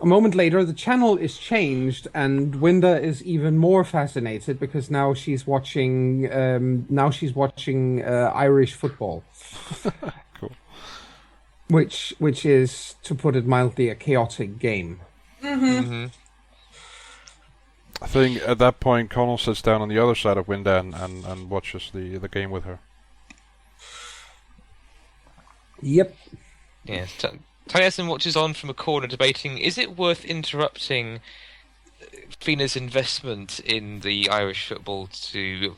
Speaker 1: moment later the channel is changed, and Winda is even more fascinated because now she's watching Irish football.
Speaker 2: Cool.
Speaker 1: Which is, to put it mildly, a chaotic game.
Speaker 3: Mm-hmm.
Speaker 2: I think at that point Connell sits down on the other side of Winda and watches the game with her.
Speaker 1: Yep.
Speaker 5: Yes. Taliesin watches on from a corner debating, is it worth interrupting Fina's investment in the Irish football to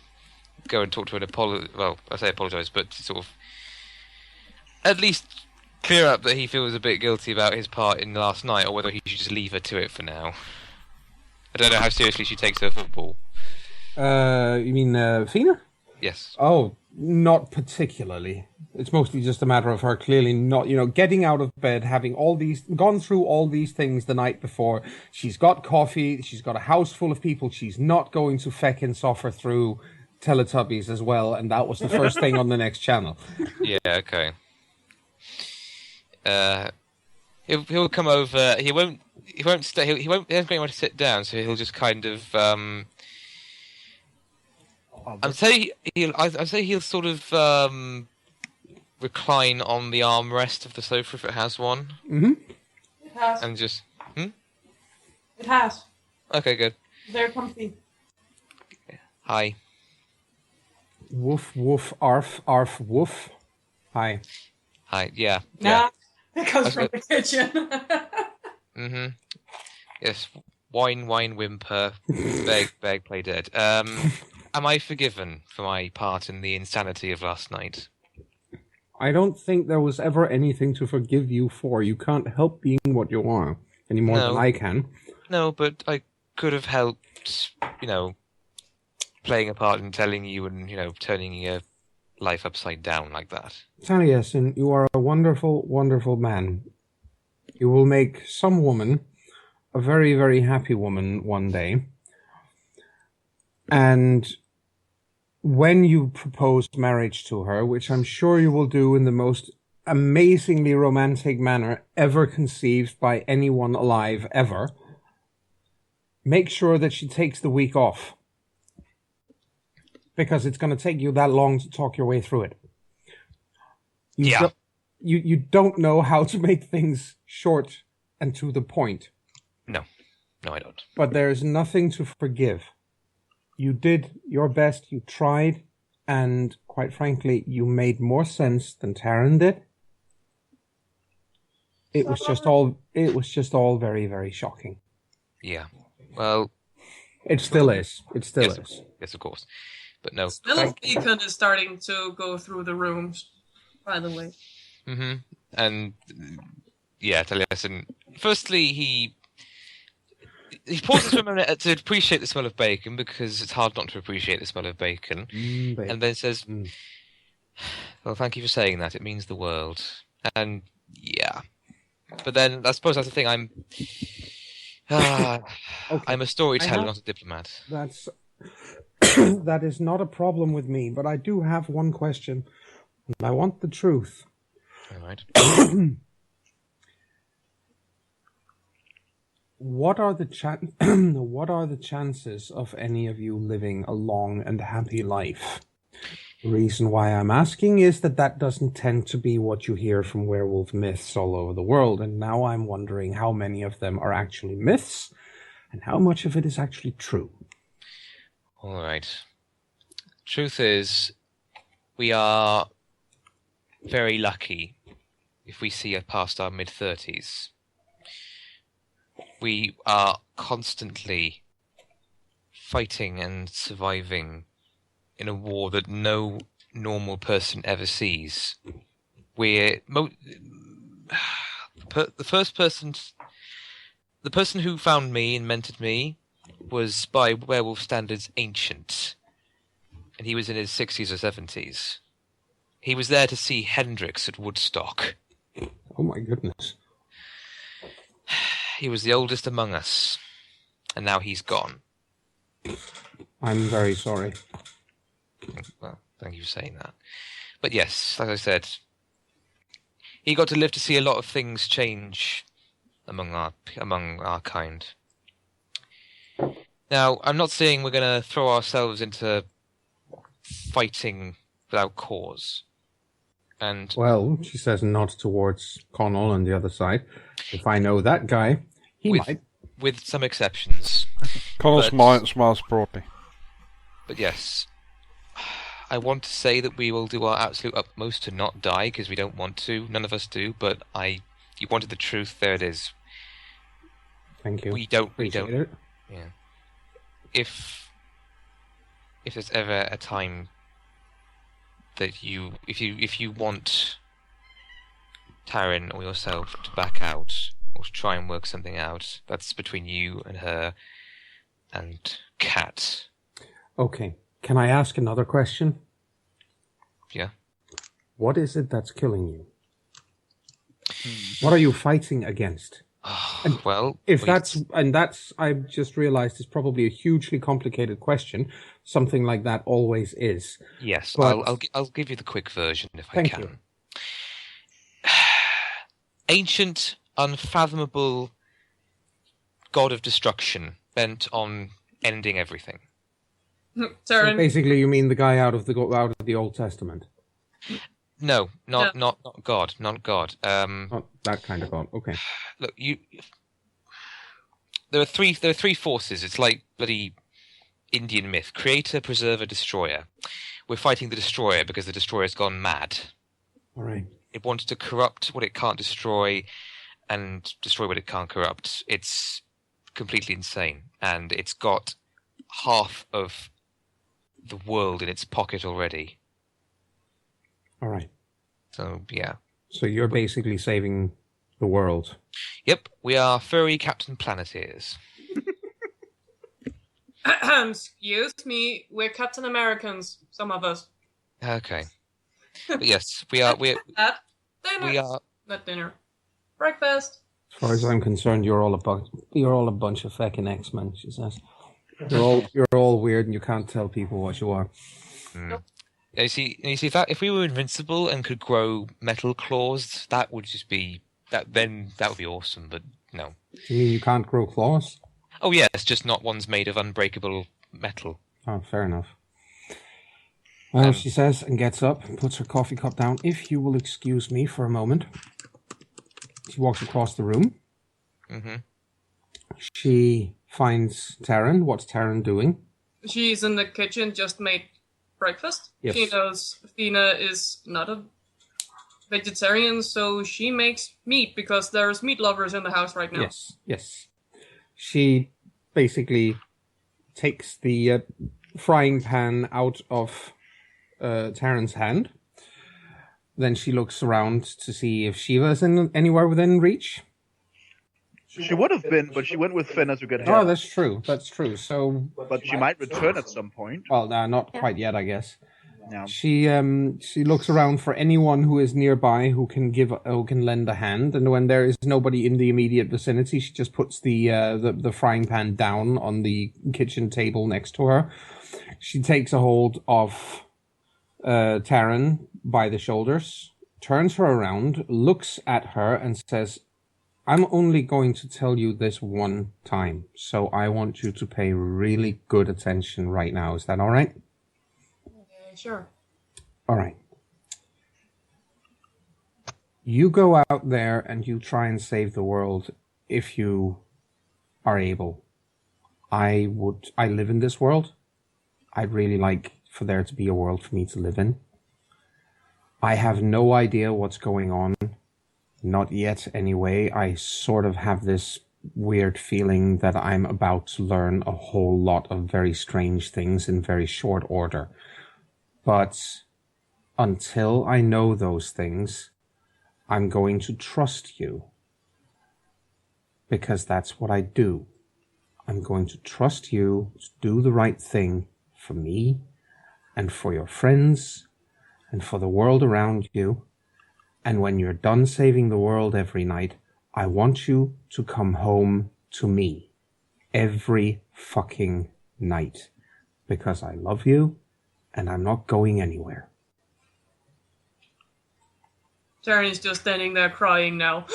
Speaker 5: go and talk to an I say apologise, but to sort of at least clear up that he feels a bit guilty about his part in last night, or whether he should just leave her to it for now. I don't know how seriously she takes her football.
Speaker 1: You mean Fina?
Speaker 5: Yes.
Speaker 1: Oh, not particularly. It's mostly just a matter of her clearly not, getting out of bed, having gone through all these things the night before. She's got coffee. She's got a house full of people. She's not going to feckin' suffer through Teletubbies as well. And that was the first thing on the next channel.
Speaker 5: Yeah. Okay. He'll come over. He won't stay. He won't go anywhere to sit down. So he'll just kind of. I'd say he'll sort of recline on the armrest of the sofa if it has one.
Speaker 1: Mm-hmm.
Speaker 3: It has.
Speaker 5: And just.
Speaker 3: It has.
Speaker 5: Okay, good.
Speaker 3: They're comfy.
Speaker 5: Hi.
Speaker 1: Woof, woof, arf, arf, woof. Hi.
Speaker 5: Hi. Yeah.
Speaker 3: Nah, it comes from the kitchen.
Speaker 5: Mm-hmm. Yes. Whine, whimper. Beg, play dead. Am I forgiven for my part in the insanity of last night?
Speaker 1: I don't think there was ever anything to forgive you for. You can't help being what you are any more than I can.
Speaker 5: No, but I could have helped, playing a part in telling you and, turning your life upside down like that.
Speaker 1: Taliesin, you are a wonderful, wonderful man. You will make some woman a very, very happy woman one day. And when you propose marriage to her, which I'm sure you will do in the most amazingly romantic manner ever conceived by anyone alive ever, make sure that she takes the week off. Because it's going to take you that long to talk your way through it. You don't know how to make things short and to the point.
Speaker 5: No, I don't.
Speaker 1: But there's nothing to forgive. You did your best, you tried, and quite frankly, you made more sense than Taryn did. It was just all very, very shocking.
Speaker 5: Yeah. Well,
Speaker 1: it still is. It still is.
Speaker 5: Yes, of course. But no.
Speaker 3: Still, Beacon is starting to go through the rooms, by the way.
Speaker 5: Mm-hmm. And yeah, Taliesin. Firstly, he pauses for a minute to appreciate the smell of bacon, because it's hard not to appreciate the smell of bacon.
Speaker 1: Bacon.
Speaker 5: And then says, well, thank you for saying that. It means the world. And, yeah. But then, I suppose that's the thing, okay. I'm a storyteller, not a diplomat.
Speaker 1: That is not a problem with me, but I do have one question, and I want the truth.
Speaker 5: All right.
Speaker 1: What are the chances of any of you living a long and happy life? The reason why I'm asking is that doesn't tend to be what you hear from werewolf myths all over the world, and now I'm wondering how many of them are actually myths, and how much of it is actually true.
Speaker 5: All right. Truth is, we are very lucky if we see past our mid-30s. We are constantly fighting and surviving in a war that no normal person ever sees. The person who found me and mentored me was, by werewolf standards, ancient, and he was in his 60s or 70s. He was there to see Hendrix at Woodstock.
Speaker 1: Oh my goodness.
Speaker 5: He was the oldest among us, and now he's gone.
Speaker 1: I'm very sorry.
Speaker 5: Well, thank you for saying that. But yes, like I said, he got to live to see a lot of things change among our kind. Now, I'm not saying we're going to throw ourselves into fighting without cause. And
Speaker 1: well, she says nod towards Connell on the other side. If I know that guy, he might.
Speaker 5: With some exceptions.
Speaker 2: Connell smiles broadly.
Speaker 5: But yes, I want to say that we will do our absolute utmost to not die, because we don't want to. None of us do, but you wanted the truth, there it is.
Speaker 1: Thank you.
Speaker 5: We don't.
Speaker 1: It.
Speaker 5: Yeah. If there's ever a time that if you want Taryn or yourself to back out or to try and work something out, that's between you and her and Kat.
Speaker 1: Okay. Can I ask another question?
Speaker 5: Yeah.
Speaker 1: What is it that's killing you? What are you fighting against?
Speaker 5: And well,
Speaker 1: I've just realized is probably a hugely complicated question. Something like that always is.
Speaker 5: Yes,
Speaker 1: but
Speaker 5: I'll give you the quick version if I
Speaker 1: thank
Speaker 5: can.
Speaker 1: You.
Speaker 5: Ancient, unfathomable god of destruction, bent on ending everything.
Speaker 1: So basically, you mean the guy out of the Old Testament?
Speaker 5: No, not God, not God.
Speaker 1: Not that kind of God. Okay.
Speaker 5: Look, there are three forces. It's like bloody Indian myth: creator, preserver, destroyer. We're fighting the destroyer because the destroyer's gone mad.
Speaker 1: All right.
Speaker 5: It wants to corrupt what it can't destroy, and destroy what it can't corrupt. It's completely insane, and it's got half of the world in its pocket already.
Speaker 1: All right.
Speaker 5: So, yeah.
Speaker 1: So you're basically saving the world.
Speaker 5: Yep, we are furry Captain Planeteers.
Speaker 3: Excuse me, we're Captain Americans, some of us.
Speaker 5: Okay. But yes, we are...
Speaker 3: Dinner.
Speaker 5: We are...
Speaker 3: Not dinner. Breakfast.
Speaker 1: As far as I'm concerned, you're all a bunch of fucking X-Men, she says. You're all weird and you can't tell people what you are.
Speaker 5: Mm. You see if we were invincible and could grow metal claws, that would just be that would be awesome, but no.
Speaker 1: You mean you can't grow claws?
Speaker 5: Oh yes, just not ones made of unbreakable metal.
Speaker 1: Oh, fair enough. Well, she says and gets up and puts her coffee cup down. If you will excuse me for a moment. She walks across the room.
Speaker 5: Mm-hmm.
Speaker 1: She finds Taryn. What's Taryn doing?
Speaker 3: She's in the kitchen, just made breakfast.
Speaker 1: Yes.
Speaker 3: She knows Athena is not a vegetarian, so she makes meat because there's meat lovers in the house right now.
Speaker 1: Yes. She basically takes the frying pan out of Taryn's hand. Then she looks around to see if Shiva's anywhere within reach.
Speaker 4: She would have been, but she went with Finna to get hair.
Speaker 1: Oh, that's true. That's true. So,
Speaker 4: but she might return at some point.
Speaker 1: Well, not quite yet, I guess.
Speaker 4: No.
Speaker 1: She looks around for anyone who is nearby who can lend a hand, and when there is nobody in the immediate vicinity, she just puts the frying pan down on the kitchen table next to her. She takes a hold of Taryn by the shoulders, turns her around, looks at her, and says, "I'm only going to tell you this one time, so I want you to pay really good attention right now. Is that all right?"
Speaker 3: Sure.
Speaker 1: All right. You go out there and you try and save the world if you are able. I live in this world. I'd really like for there to be a world for me to live in. I have no idea what's going on. Not yet, anyway. I sort of have this weird feeling that I'm about to learn a whole lot of very strange things in very short order. But until I know those things, I'm going to trust you. Because that's what I do. I'm going to trust you to do the right thing for me and for your friends and for the world around you. And when you're done saving the world every night, I want you to come home to me every fucking night. Because I love you and I'm not going anywhere.
Speaker 3: Taryn is just standing there crying now.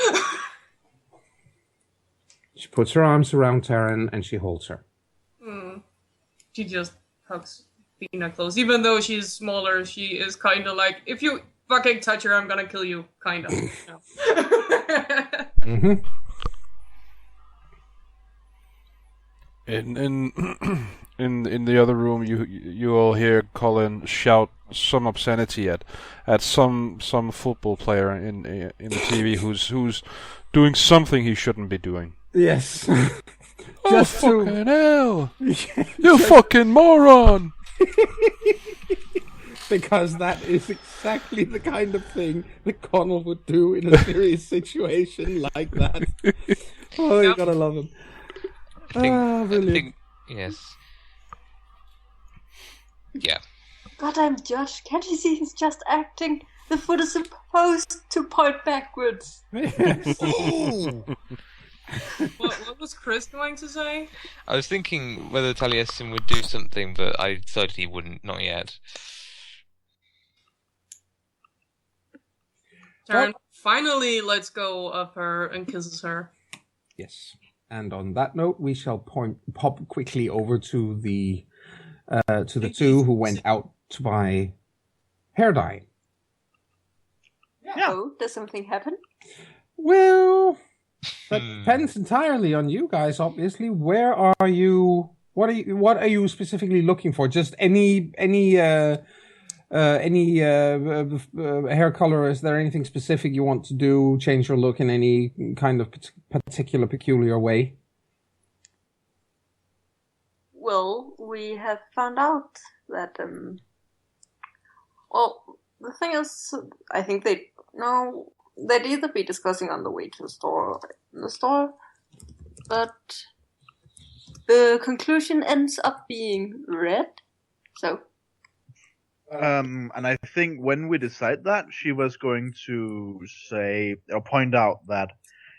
Speaker 1: She puts her arms around Taryn and she holds her.
Speaker 3: She just hugs Fina close. Even though she's smaller, she is kind of like, if you fucking touch her, I'm gonna kill you, kind of.
Speaker 1: Mm-hmm.
Speaker 2: In the other room, you all hear Colin shout some obscenity at some football player in the TV who's doing something he shouldn't be doing.
Speaker 1: Yes.
Speaker 2: Oh, fucking hell! You fucking moron!
Speaker 1: Because that is exactly the kind of thing that Connell would do in a serious situation like that. Oh, you gotta love him.
Speaker 5: I think, yes. Yeah.
Speaker 6: Goddamn Josh, can't you see he's just acting? The foot is supposed to point backwards.
Speaker 1: Yes.
Speaker 3: What was Chris going to say?
Speaker 5: I was thinking whether Taliesin would do something, but I decided he wouldn't, not yet.
Speaker 3: Taryn finally lets go of her and kisses her.
Speaker 1: Yes. And on that note, we shall pop quickly over to the two who went out to buy hair dye.
Speaker 6: Yeah. Oh, does something happen?
Speaker 1: Well, that depends entirely on you guys. Obviously, where are you? What are you specifically looking for? Just any hair color? Is there anything specific you want to do? Change your look in any kind of particular peculiar way?
Speaker 6: Well, we have found out that well, the thing is, I think they'd either be discussing on the way to the store, but the conclusion ends up being red. So.
Speaker 4: And I think when we decide that, she was going to say or point out that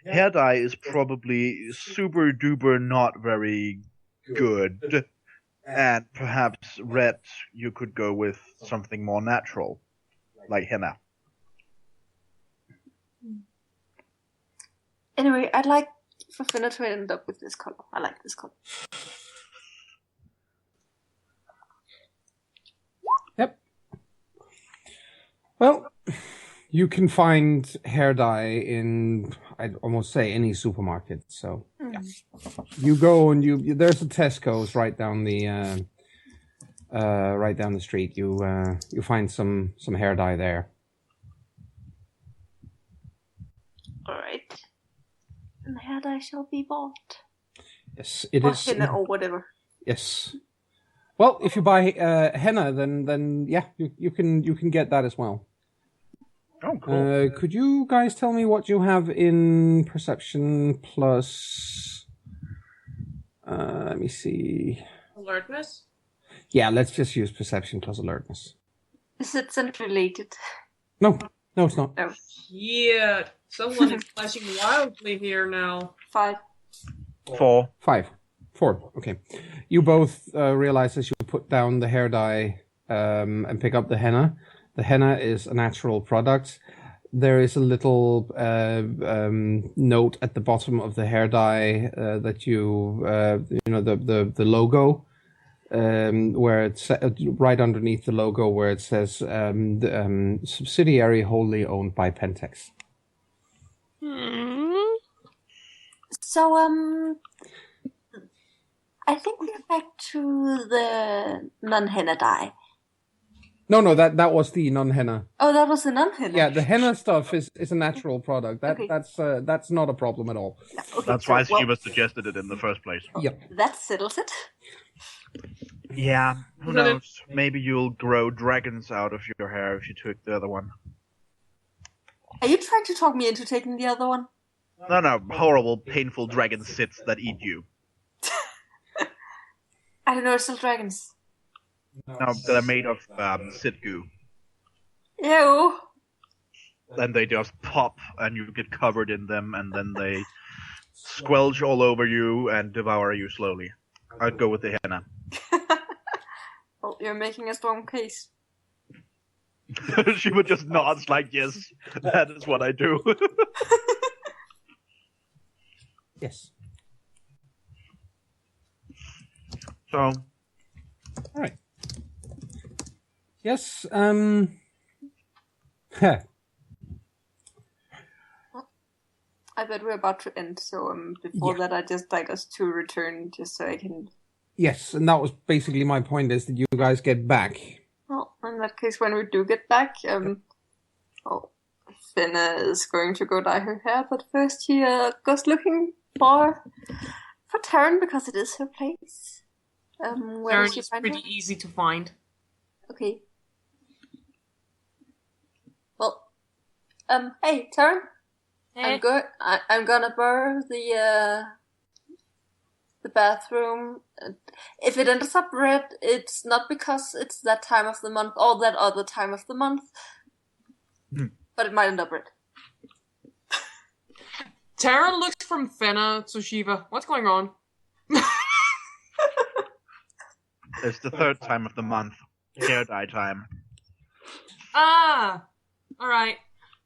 Speaker 4: hair dye is probably super duper not very good, and perhaps red you could go with something more natural, like henna.
Speaker 6: Anyway, I'd like for Finna to end up with this color. I like this color.
Speaker 1: Yep. Well, you can find hair dye in, I'd almost say, any supermarket. So you go and there's a Tesco's right down the street. You find some hair dye there.
Speaker 6: All right. And the hair dye shall be bought.
Speaker 1: Yes, it
Speaker 6: or
Speaker 1: is.
Speaker 6: Henna or whatever.
Speaker 1: Yes. Well, if you buy henna, then yeah, you can get that as well.
Speaker 4: Oh, cool.
Speaker 1: Could you guys tell me what you have in perception plus... let me see.
Speaker 3: Alertness?
Speaker 1: Yeah, let's just use perception plus alertness.
Speaker 6: Is it scent related?
Speaker 1: No, it's not.
Speaker 6: No.
Speaker 3: Yeah, someone is flashing wildly here now.
Speaker 6: 5.
Speaker 4: 4.
Speaker 1: 5. 4, okay. You both realize as you put down the hair dye and pick up the henna. The henna is a natural product. There is a little note at the bottom of the hair dye that the logo, where it's right underneath the logo where it says subsidiary wholly owned by Pentex.
Speaker 6: So, I think we're back to the non-henna dye.
Speaker 1: No, that was the non-henna.
Speaker 6: Oh, that was the non-henna?
Speaker 1: Yeah, the henna stuff is a natural product.
Speaker 6: Okay.
Speaker 1: That's not a problem at all.
Speaker 6: No, okay,
Speaker 4: That's why Shiva suggested it in the first place.
Speaker 1: Yep.
Speaker 6: That settles it.
Speaker 4: Yeah, who knows? Maybe you'll grow dragons out of your hair if you took the other one.
Speaker 6: Are you trying to talk me into taking the other one?
Speaker 4: No, horrible, painful dragon sits that eat you.
Speaker 6: I don't know, it's still dragons.
Speaker 4: No, they're made of sit goo.
Speaker 6: Ew.
Speaker 4: Then they just pop and you get covered in them and then they squelch all over you and devour you slowly. I'd go with the henna.
Speaker 6: Well, you're making a strong case.
Speaker 4: She would just nods like, yes, that is what I do.
Speaker 1: Yes.
Speaker 4: So,
Speaker 1: all right. Yes.
Speaker 6: I bet we're about to end, so before that, I just like us to return, just so I can.
Speaker 1: Yes, and that was basically my point: is that you guys get back.
Speaker 6: Well, in that case, when we do get back, Finna is going to go dye her hair, but first he goes looking for Taryn because it is her place. Where does
Speaker 3: Taryn
Speaker 6: she
Speaker 3: is
Speaker 6: find
Speaker 3: pretty
Speaker 6: her?
Speaker 3: easy to find.
Speaker 6: Okay. Well, hey, Taryn.
Speaker 3: Hey.
Speaker 6: I'm gonna borrow the bathroom. If it ends up red, it's not because it's that time of the month or that other time of the month, but it might end up red.
Speaker 3: Taryn looks from Fenna to Shiva. What's going on?
Speaker 4: it's the third time of the month. Hair dye time.
Speaker 3: Ah! Alright.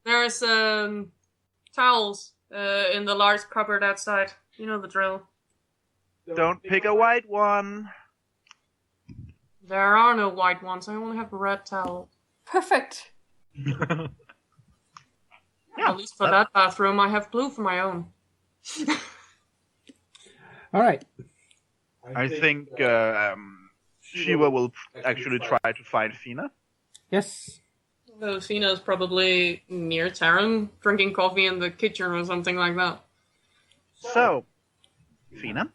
Speaker 3: There's, towels, in the large cupboard outside. You know the drill.
Speaker 4: Don't pick a white one.
Speaker 3: There are no white ones. I only have a red towel.
Speaker 6: Perfect.
Speaker 3: At least for that bathroom, I have blue for my own.
Speaker 1: All right.
Speaker 4: I think Shiva will actually try to find Fina.
Speaker 1: Yes.
Speaker 3: So Fina's probably near Taryn, drinking coffee in the kitchen or something like that.
Speaker 4: So, Fina?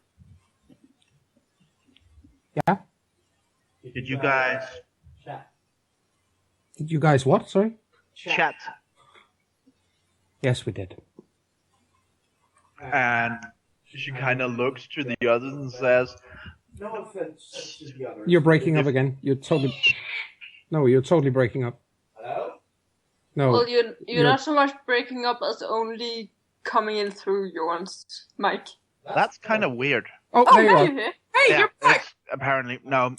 Speaker 1: Yeah?
Speaker 4: Did you guys
Speaker 1: Did you guys what? Sorry?
Speaker 4: chat?
Speaker 1: Yes, we did.
Speaker 4: And she kind of looks to the others and says,
Speaker 8: No offense to the others.
Speaker 1: You're breaking up again. You're totally breaking up.
Speaker 8: Hello?
Speaker 1: No.
Speaker 6: Well, you're not so much breaking up as only coming in through Jorn's mic.
Speaker 4: that's kind of weird.
Speaker 1: Oh,
Speaker 6: Oh,
Speaker 1: there you
Speaker 6: now
Speaker 1: are.
Speaker 6: you're here.
Speaker 3: Hey,
Speaker 4: Yeah,
Speaker 3: you're back!
Speaker 4: it's apparently no.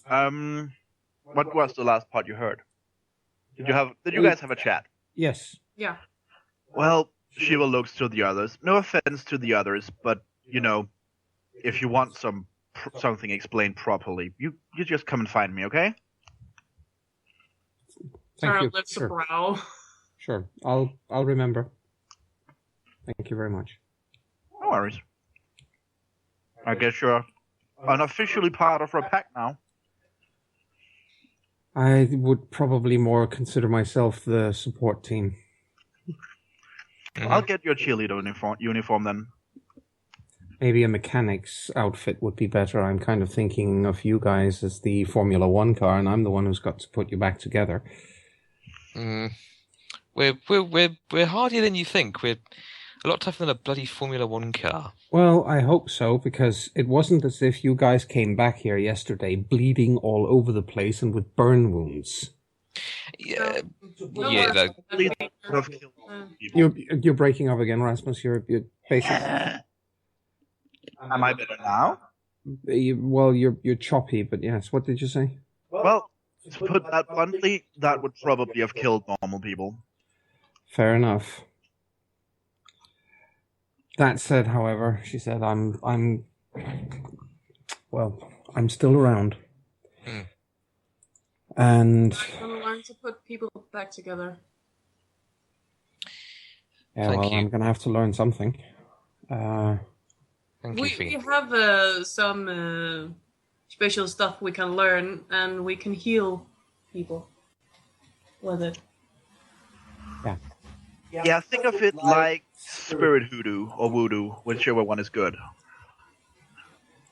Speaker 4: What was the last part you heard? Did you guys have a chat?
Speaker 1: Yes.
Speaker 3: Yeah.
Speaker 4: Well, Shiva looks to the others. No offense to the others, but if you want something explained properly, you just come and find me, okay?
Speaker 1: Thank
Speaker 3: Taryn
Speaker 1: you.
Speaker 3: lifts a
Speaker 1: Sure.
Speaker 3: brow.
Speaker 1: Sure. I'll remember. Thank you very much.
Speaker 4: No worries. I guess you're unofficially part of our pack now.
Speaker 1: I would probably more consider myself the support team.
Speaker 4: I'll get your cheerleader uniform then.
Speaker 1: Maybe a mechanic's outfit would be better. I'm kind of thinking of you guys as the Formula One car, and I'm the one who's got to put you back together.
Speaker 5: We're hardier than you think. We're a lot tougher than a bloody Formula 1 car.
Speaker 1: Well, I hope so, because it wasn't as if you guys came back here yesterday bleeding all over the place and with burn wounds.
Speaker 5: Yeah,
Speaker 1: You're breaking up again, Rasmus. You're basically.
Speaker 4: Am I better now?
Speaker 1: You're choppy, but yes. What did you say?
Speaker 4: Well, to put that bluntly, that would probably have killed normal people.
Speaker 1: Fair enough. That said, however, she said, I'm still around. And
Speaker 3: I'm gonna learn to put people back together.
Speaker 1: Yeah,
Speaker 5: Thank you.
Speaker 1: I'm gonna have to learn something.
Speaker 3: We have some special stuff we can learn, and we can heal people with it.
Speaker 4: Yeah, think of it like spirit hoodoo or voodoo, whichever one is good.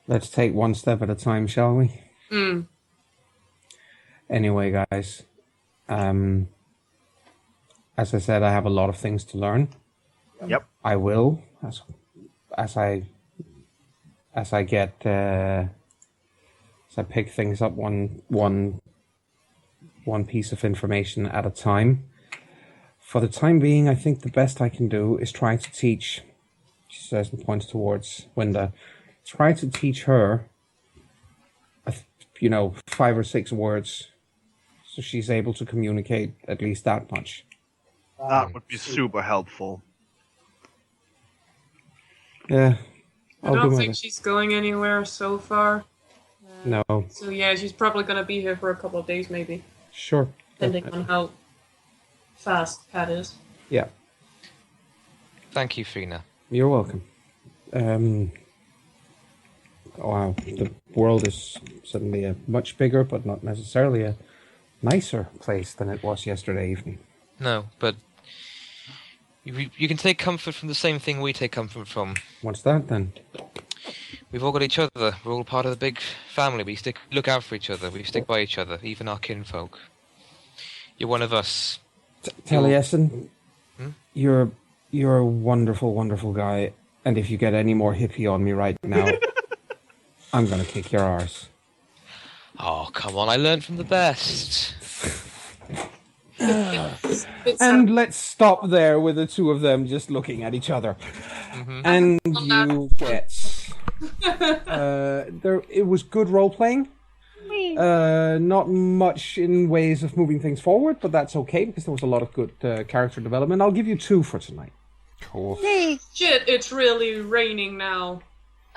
Speaker 1: Let's take one step at a time, shall we? Anyway, guys, as I said, I have a lot of things to learn.
Speaker 4: Yep.
Speaker 1: I will, as I pick things up one piece of information at a time. For the time being, I think the best I can do is try to teach, she says and points towards Winda, try to teach her, 5 or 6 words, so she's able to communicate at least that much.
Speaker 4: That would be super helpful.
Speaker 1: Yeah.
Speaker 3: I don't think she's going anywhere so far.
Speaker 1: No.
Speaker 3: So yeah, she's probably going to be here for a couple of days maybe.
Speaker 1: Sure.
Speaker 3: Depending on how fast Cat is.
Speaker 1: Yeah.
Speaker 5: Thank you, Fina.
Speaker 1: You're welcome. Wow, the world is suddenly a much bigger, but not necessarily a nicer place than it was yesterday evening.
Speaker 5: No, but you can take comfort from the same thing we take comfort from.
Speaker 1: What's that then?
Speaker 5: We've all got each other. We're all part of the big family. We look out for each other. We stick by each other, even our kinfolk. You're one of us.
Speaker 1: Taliesin, you're a wonderful, wonderful guy, and if you get any more hippie on me right now, I'm gonna kick your arse.
Speaker 5: Oh, come on, I learned from the best.
Speaker 1: And let's stop there with the two of them just looking at each other. And you get... it was good role-playing. Not much in ways of moving things forward, but that's okay because there was a lot of good character development. I'll give you 2 for tonight.
Speaker 2: Cool.
Speaker 3: Shit, it's really raining now.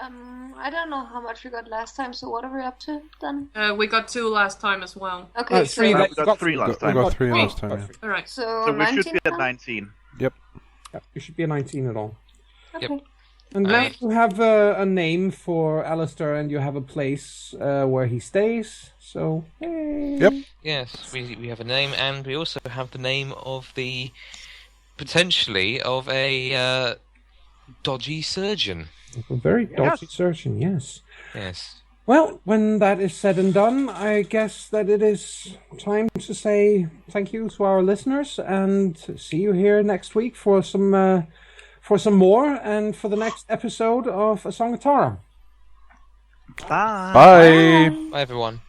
Speaker 6: I don't know how much we got last time, so what are we up to then?
Speaker 3: We got 2 last time as well.
Speaker 6: Okay,
Speaker 1: 3.
Speaker 4: We got 3 last time.
Speaker 2: We got 3 last time, yeah.
Speaker 3: Alright.
Speaker 6: So
Speaker 4: we should be at 19.
Speaker 2: Yep.
Speaker 1: Yeah, you should be a 19 at all.
Speaker 6: Okay.
Speaker 5: Yep.
Speaker 1: And now you have a name for Alistair, and you have a place where he stays. So, hey.
Speaker 2: Yep.
Speaker 5: Yes, we have a name, and we also have the name of potentially of a dodgy surgeon.
Speaker 1: A very dodgy surgeon, yes.
Speaker 5: Yes.
Speaker 1: Well, when that is said and done, I guess that it is time to say thank you to our listeners, and see you here next week for some more, and for the next episode of A Song of Tara.
Speaker 4: Bye.
Speaker 2: Bye.
Speaker 5: Bye, everyone.